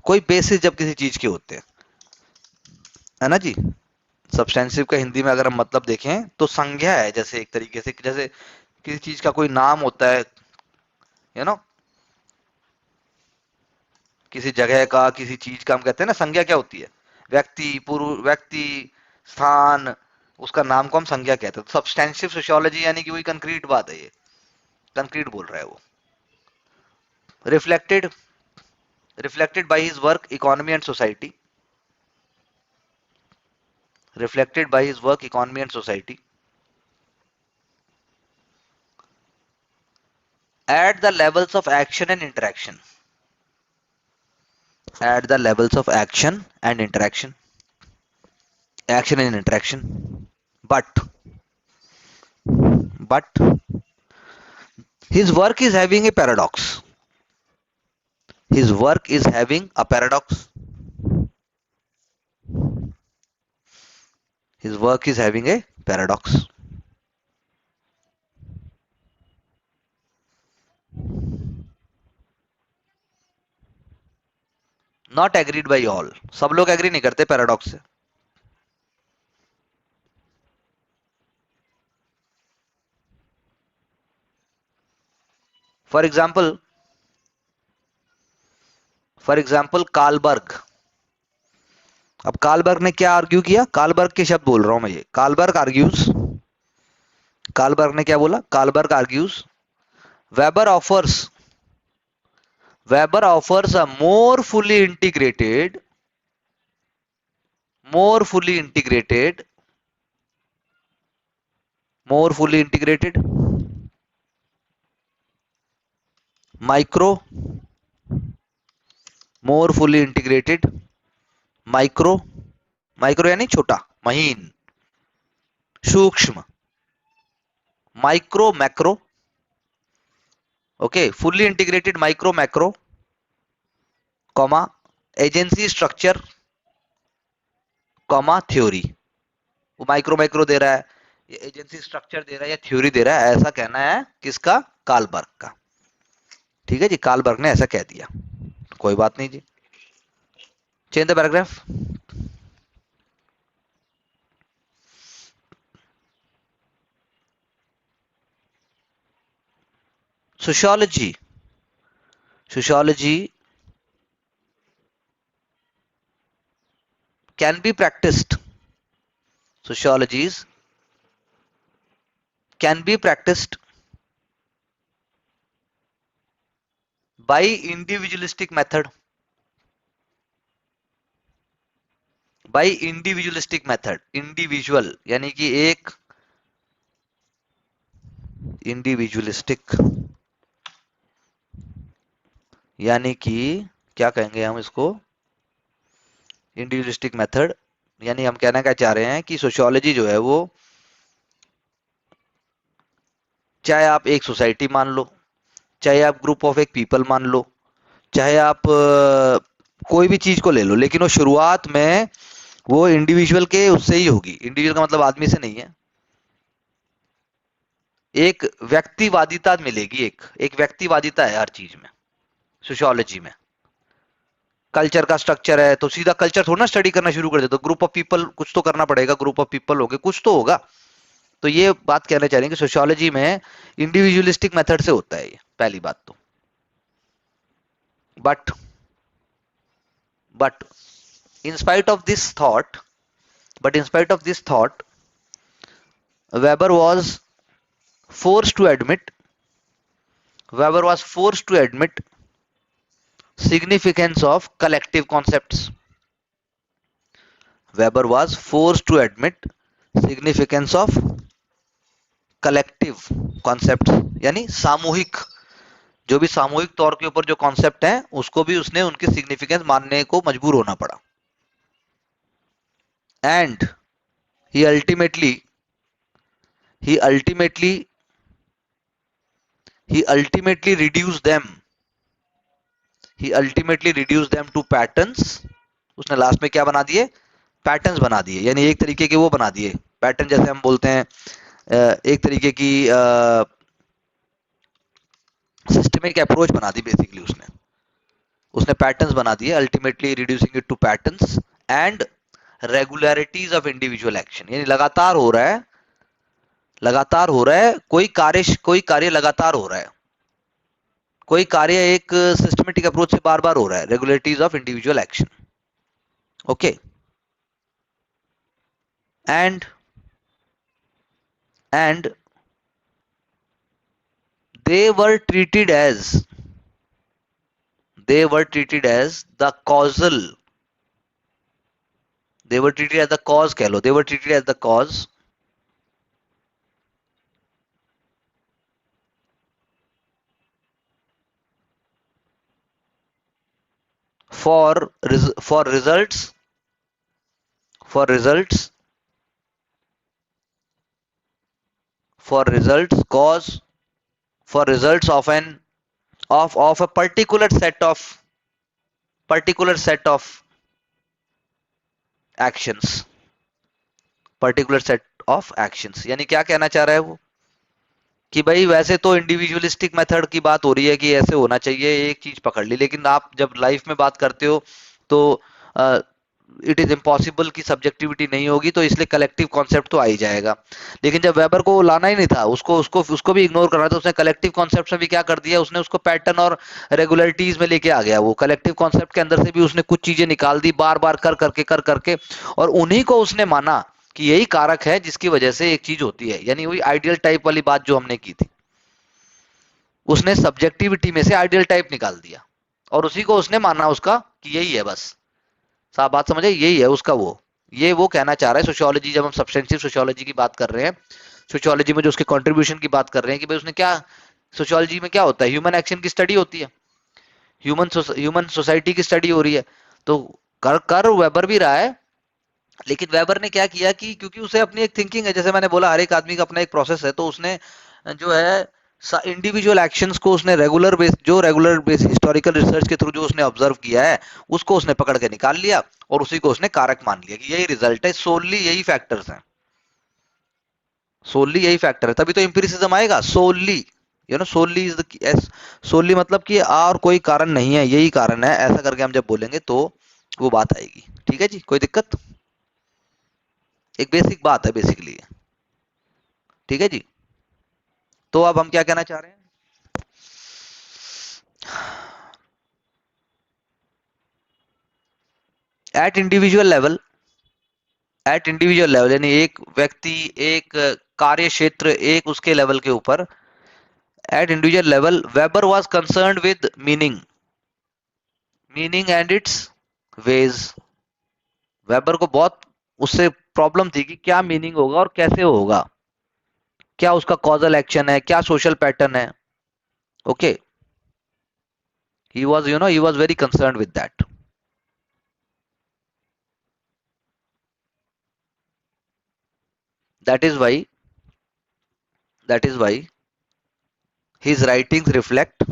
कोई बेसिस जब किसी चीज के होते हैं, है ना जी। सब्सटेंसिव का हिंदी में अगर हम मतलब देखें तो संज्ञा है, जैसे एक तरीके से, जैसे किसी चीज का कोई नाम होता है, यू नो, किसी जगह का, किसी चीज का हम कहते हैं ना संज्ञा क्या होती है, व्यक्ति, पुरुष, व्यक्ति, स्थान, उसका नाम को हम संज्ञा कहते हैं। तो सब्सटेंसिव सोशियोलॉजी यानी कि वही कंक्रीट बात है, ये कंक्रीट बोल रहा है वो। Reflected reflected by his work economy and society, reflected by his work economy and society at the levels of action and interaction, at the levels of action and interaction, but his work is having a paradox, his work is having a paradox, his work is having a paradox, not agreed by all, सब लोग एग्री नहीं करते पैराडॉक्स से। फॉर एग्जाम्पल कालबर्ग, अब कालबर्ग ने क्या आर्ग्यू किया, कालबर्ग के शब्द बोल रहा हूं मैं, ये कालबर्ग ने क्या बोला, Kalberg argues Weber offers a more fully integrated micro more fully integrated micro, micro यानी छोटा, महीन, सूक्ष्म, micro macro, okay, fully integrated micro macro, comma, agency structure, comma, theory. वो माइक्रो मैक्रो दे रहा है, ये एजेंसी स्ट्रक्चर दे रहा है या थ्योरी दे रहा है, ऐसा कहना है किसका, कालबर्ग का। ठीक है जी, कालबर्ग ने ऐसा कह दिया, कोई बात नहीं जी, change the paragraph. Sociology sociology can be practiced. Sociologies can be practiced by individualistic method. By individualistic method. Individual यानी कि एक individualistic यानी कि क्या कहेंगे हम इसको, इंडिविजुअलिस्टिक मेथड यानी हम कहना क्या चाह रहे हैं कि सोशियोलॉजी जो है वो, चाहे आप एक सोसाइटी मान लो, चाहे आप ग्रुप ऑफ एक पीपल मान लो, चाहे आप कोई भी चीज को ले लो, लेकिन वो शुरुआत में वो इंडिविजुअल के उससे ही होगी। इंडिविजुअल का मतलब आदमी से नहीं है, एक व्यक्तिवादिता मिलेगी, एक व्यक्तिवादिता है हर चीज में। सोशियोलॉजी में कल्चर का स्ट्रक्चर है तो सीधा कल्चर थोड़ा ना स्टडी करना शुरू कर दे, तो ग्रुप ऑफ पीपल कुछ तो करना पड़ेगा, ग्रुप ऑफ पीपल होंगे, कुछ तो होगा। तो ये बात कहना चाह रहे हैं कि सोशियोलॉजी में इंडिविजुअलिस्टिक मेथड से होता है ये, पहली बात तो। But in spite of this thought, Weber was forced to admit significance of collective concepts. Weber was forced to admit significance of collective concepts, यानी सामूहिक, जो भी सामूहिक तौर के ऊपर जो कॉन्सेप्ट हैं उसको भी उसने उनकी सिग्निफिकेंस मानने को मजबूर होना पड़ा। And he ultimately reduced them to patterns. उसने लास्ट में क्या बना दिए, पैटर्न्स बना दिए, यानी एक तरीके के वो बना दिए पैटर्न, जैसे हम बोलते हैं एक तरीके की सिस्टमिक अप्रोच बना दी बेसिकली। उसने पैटर्न्स बना दिए, ultimately reducing it to patterns and regularities of individual action, यानी लगातार हो रहा है कोई कार्य लगातार हो रहा है, कोई कार्य एक सिस्टमेटिक अप्रोच से बार बार हो रहा है, regularities of individual action. Okay, and they were treated as the causal, they were treated as the cause, कह लो, they were treated as the cause for results of a particular set of actions, यानी क्या कहना चाह रहा है वो कि भाई वैसे तो इंडिविजुअलिस्टिक मेथड की बात हो रही है कि ऐसे होना चाहिए, एक चीज पकड़ ली, लेकिन आप जब लाइफ में बात करते हो तो इट इज इम्पॉसिबल कि सब्जेक्टिविटी नहीं होगी, तो इसलिए कलेक्टिव कॉन्सेप्ट तो आ ही जाएगा। लेकिन जब वेबर को लाना ही नहीं था, उसको भी इग्नोर करना था, उसने कलेक्टिव कॉन्सेप्ट में भी क्या कर दिया, उसने उसको पैटर्न और रेगुलरिटीज में लेके आ गया। वो कलेक्टिव कॉन्सेप्ट के अंदर से भी उसने कुछ चीजें निकाल दी, बार बार कर करके, और उन्हीं को उसने माना कि यही कारक है जिसकी वजह से एक चीज होती है, यानी वही आइडियल टाइप वाली बात जो हमने की थी। उसने सब्जेक्टिविटी में से आइडियल टाइप निकाल दिया और उसी को उसने माना उसका कि यही है, बस साफ बात समझे, यही है उसका वो कहना चाह रहा है। सोशियोलॉजी, जब हम सब्सटेंटिव सोशियोलॉजी की बात कर रहे हैं, सोशियोलॉजी में जो उसके कंट्रीब्यूशन की बात कर रहे हैं कि भाई उसने क्या, सोशियोलॉजी में क्या होता है, ह्यूमन एक्शन की स्टडी होती है, ह्यूमन सोसाइटी की स्टडी हो रही है, तो कर वेबर भी रहा है। लेकिन वेबर ने क्या किया कि क्योंकि उसे अपनी एक थिंकिंग है, जैसे मैंने बोला हर एक आदमी का अपना एक प्रोसेस है, तो उसने जो है इंडिविजुअल एक्शंस को उसने रेगुलर बेस हिस्टोरिकल रिसर्च के थ्रू जो उसने ऑब्जर्व किया है उसको उसने पकड़ के निकाल लिया और उसी को उसने कारक मान लिया कि यही रिजल्ट है, सोलली यही फैक्टर्स हैं, सोलली यही फैक्टर है, तभी तो एम्पिरिसिज्म आएगा। Solely solely is the, solely मतलब कि और कोई कारण नहीं है, यही कारण है, ऐसा करके हम जब बोलेंगे तो वो बात आएगी। ठीक है जी, कोई दिक्कत? एक बेसिक बात है बेसिकली, ठीक है जी। तो अब हम क्या कहना चाह रहे हैं, eight individual level, eight individual level यानी एक व्यक्ति, एक कार्य क्षेत्र, एक उसके लेवल के ऊपर, at individual level Weber was concerned with meaning, meaning and its ways. Weber को बहुत उससे प्रॉब्लम थी कि क्या मीनिंग होगा और कैसे होगा, क्या उसका कॉजल एक्शन है, क्या सोशल पैटर्न है। Okay, he was he was very concerned with that. That is why, that is why his writings reflect,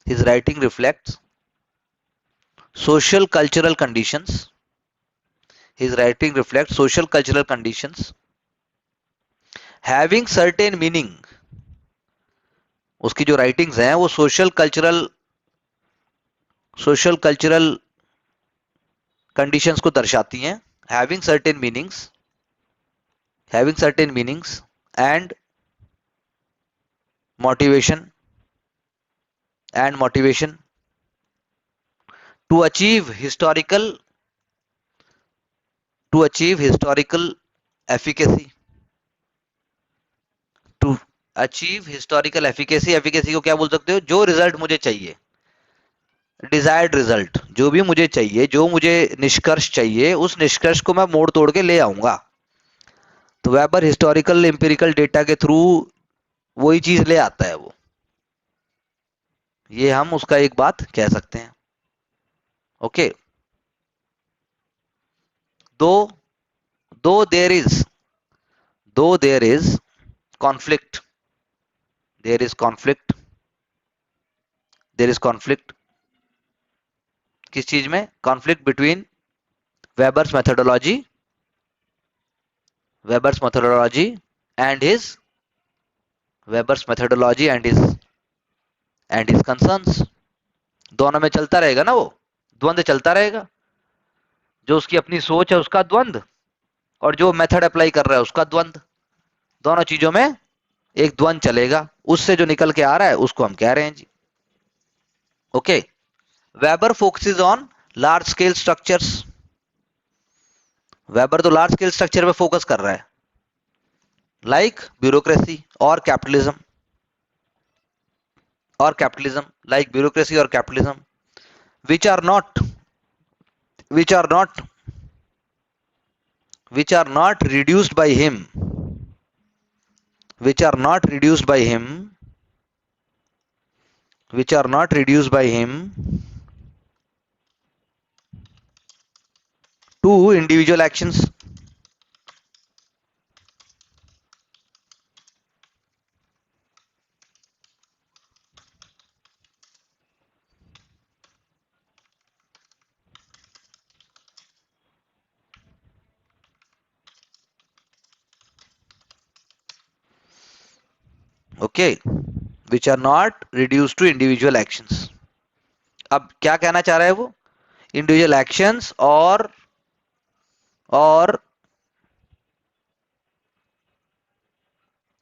his writing reflects social cultural conditions, his writing reflects social cultural conditions having certain meaning। उसकी जो राइटिंग्स हैं वो सोशल कल्चरल कंडीशंस को दर्शाती हैं, having certain meanings, having certain meanings and motivation, and motivation to achieve historical, to achieve historical efficacy, to achieve historical efficacy। efficacy को क्या बोल सकते हो, जो रिजल्ट मुझे चाहिए, डिजायर्ड रिजल्ट, जो भी मुझे चाहिए, जो मुझे निष्कर्ष चाहिए, उस निष्कर्ष को मैं मोड़ तोड़ के ले आऊंगा। तो वेबर हिस्टोरिकल एम्पिरिकल डेटा के थ्रू वही चीज ले आता है वो, ये हम उसका एक बात कह सकते हैं। Okay, though there is conflict, there is conflict, there is conflict किस चीज में, conflict between Weber's methodology, Weber's methodology and his, Weber's methodology and his concerns। दोनों में चलता रहेगा ना, वो द्वंद्व चलता रहेगा, जो उसकी अपनी सोच है उसका द्वंद्व, और जो मेथड अप्लाई कर रहा है उसका द्वंद्व, दोनों चीजों में एक द्वंद्व चलेगा, उससे जो निकल के आ रहा है उसको हम कह रहे हैं जी। Okay, Weber focuses on large scale structures, Weber तो लार्ज स्केल स्ट्रक्चर पे फोकस कर रहा है, लाइक ब्यूरोक्रेसी और कैपिटलिज्म, लाइक ब्यूरोक्रेसी और capitalism, which are not reduced by him, which are not reduced by him to individual actions। Okay, which are not reduced to individual actions। अब क्या कहना चाह रहा है वो, इंडिविजुअल एक्शंस और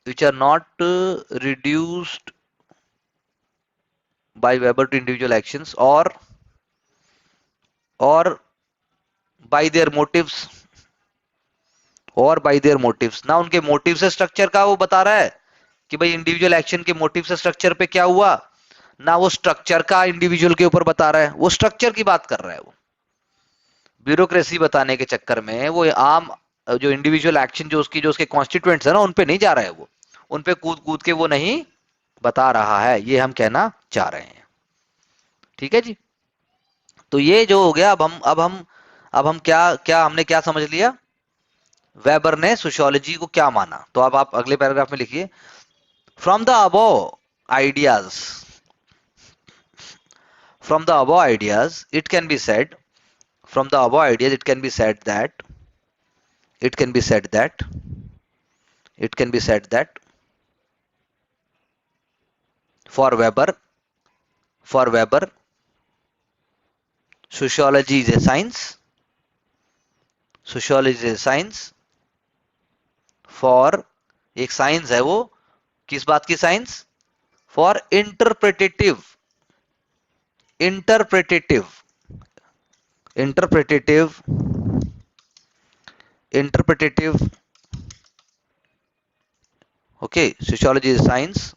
which are not reduced by Weber to individual actions or by their motives, ना उनके मोटिव से स्ट्रक्चर का वो बता रहा है कि भाई इंडिविजुअल एक्शन के मोटिव से स्ट्रक्चर पे क्या हुआ, ना वो स्ट्रक्चर का इंडिविजुअल के ऊपर बता रहा है, वो स्ट्रक्चर की बात कर रहा है। वो ब्यूरोक्रेसी बताने के चक्कर में वो आम जो इंडिविजुअल एक्शन जो उसके कॉन्स्टिट्यूएंट्स है ना, उन पे नहीं जा रहा है, वो उन पे कूद के वो नहीं बता रहा है, ये हम कहना चाह रहे हैं। ठीक है जी, तो ये जो हो गया, अब हम क्या हमने क्या समझ लिया, वेबर ने सोशियोलॉजी को क्या माना। तो अब आप अगले पैराग्राफ में लिखिए, from the above ideas, it can be said, from the above ideas it can be said that for Weber sociology is a science, for एक साइंस है वो, किस बात की science, for interpretative interpretative okay, sociology is science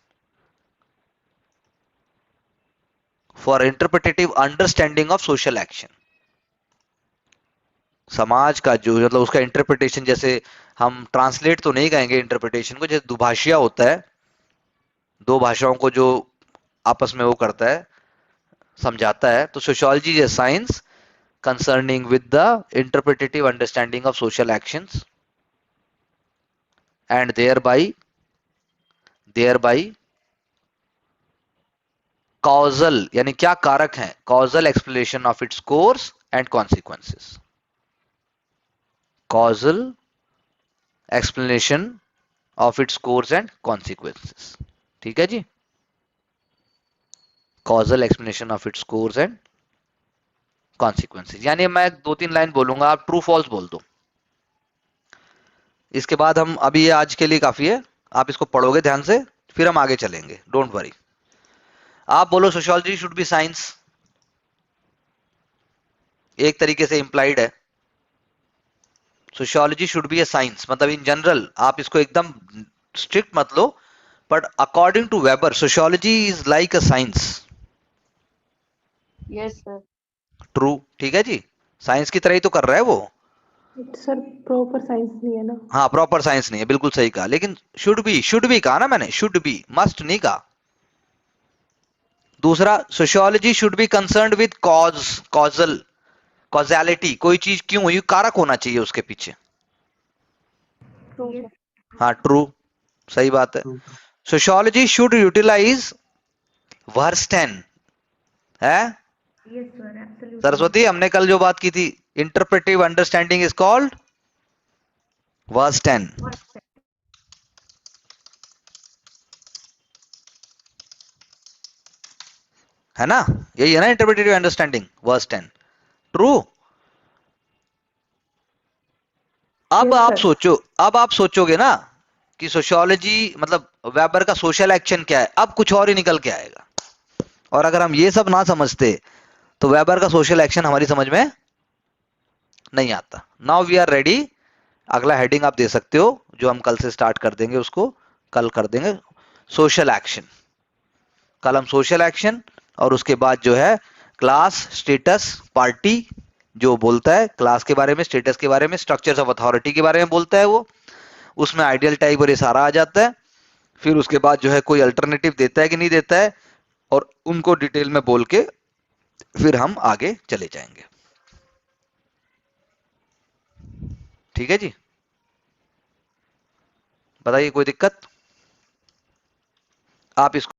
for interpretative understanding of social action. समाज का जो मतलब उसका इंटरप्रिटेशन, जैसे हम ट्रांसलेट तो नहीं कहेंगे इंटरप्रिटेशन को, जैसे दुभाषिया होता है, दो भाषाओं को जो आपस में वो करता है, समझाता है, तो sociology is science concerning with the interpretative understanding of social actions and thereby causal, यानी क्या कारक है, causal explanation of its course and consequences. Causal explanation of its course and consequences. ठीक है जी, causal explanation of its course and consequences. यानी मैं 2-3 लाइन बोलूंगा, आप ट्रू फॉल्स बोल दो, इसके बाद हम, अभी ये आज के लिए काफी है, आप इसको पढ़ोगे ध्यान से, फिर हम आगे चलेंगे, डोंट वरी. आप बोलो सोशियोलॉजी शुड बी साइंस, एक तरीके से इंप्लाइड है. Sociology should be a science, मतलब इन जनरल, आप इसको एकदम स्ट्रिक्ट मत लो, but according to Weber sociology is like a science. Yes sir. True, ठीक है जी, साइंस की तरह ही तो कर रहा है वो. सर प्रॉपर साइंस नहीं है ना. हाँ, प्रॉपर साइंस नहीं है, बिल्कुल सही कहा, लेकिन शुड बी कहा ना मैंने, शुड बी, मस्ट नहीं कहा. दूसरा, sociology should B concerned with causality, कोई चीज क्यों हुई, कारक होना चाहिए उसके पीछे. True Yes, sir. हाँ ट्रू, सही बात है. True. सोशियोलॉजी शुड यूटिलाइज वर्स्टेन है. yes, sir, absolutely. सरस्वती, हमने कल जो बात की थी, इंटरप्रेटिव अंडरस्टैंडिंग इज कॉल्ड वर्स्टेन. है ना, यही है ना इंटरप्रेटिव अंडरस्टैंडिंग, वर्स्टेन. ट्रू. अब Yes, आप sir. सोचो, अब आप सोचोगे ना कि सोशियोलॉजी मतलब वेबर का सोशल एक्शन क्या है, अब कुछ और ही निकल के आएगा. और अगर हम ये सब ना समझते तो वेबर का सोशल एक्शन हमारी समझ में नहीं आता. Now we are ready. अगला हेडिंग आप दे सकते हो, जो हम कल से स्टार्ट कर देंगे, उसको कल कर देंगे, सोशल एक्शन. कल हम सोशल एक्शन, और उसके बाद जो है क्लास, स्टेटस, पार्टी, जो बोलता है क्लास के बारे में, स्टेटस के बारे में, स्ट्रक्चर्स ऑफ अथॉरिटी के बारे में बोलता है वो, उसमें आइडियल टाइप और ये सारा आ जाता है. फिर उसके बाद जो है कोई अल्टरनेटिव देता है कि नहीं देता है, और उनको डिटेल में बोल के फिर हम आगे चले जाएंगे. ठीक है जी, बताइए कोई दिक्कत. आप इसको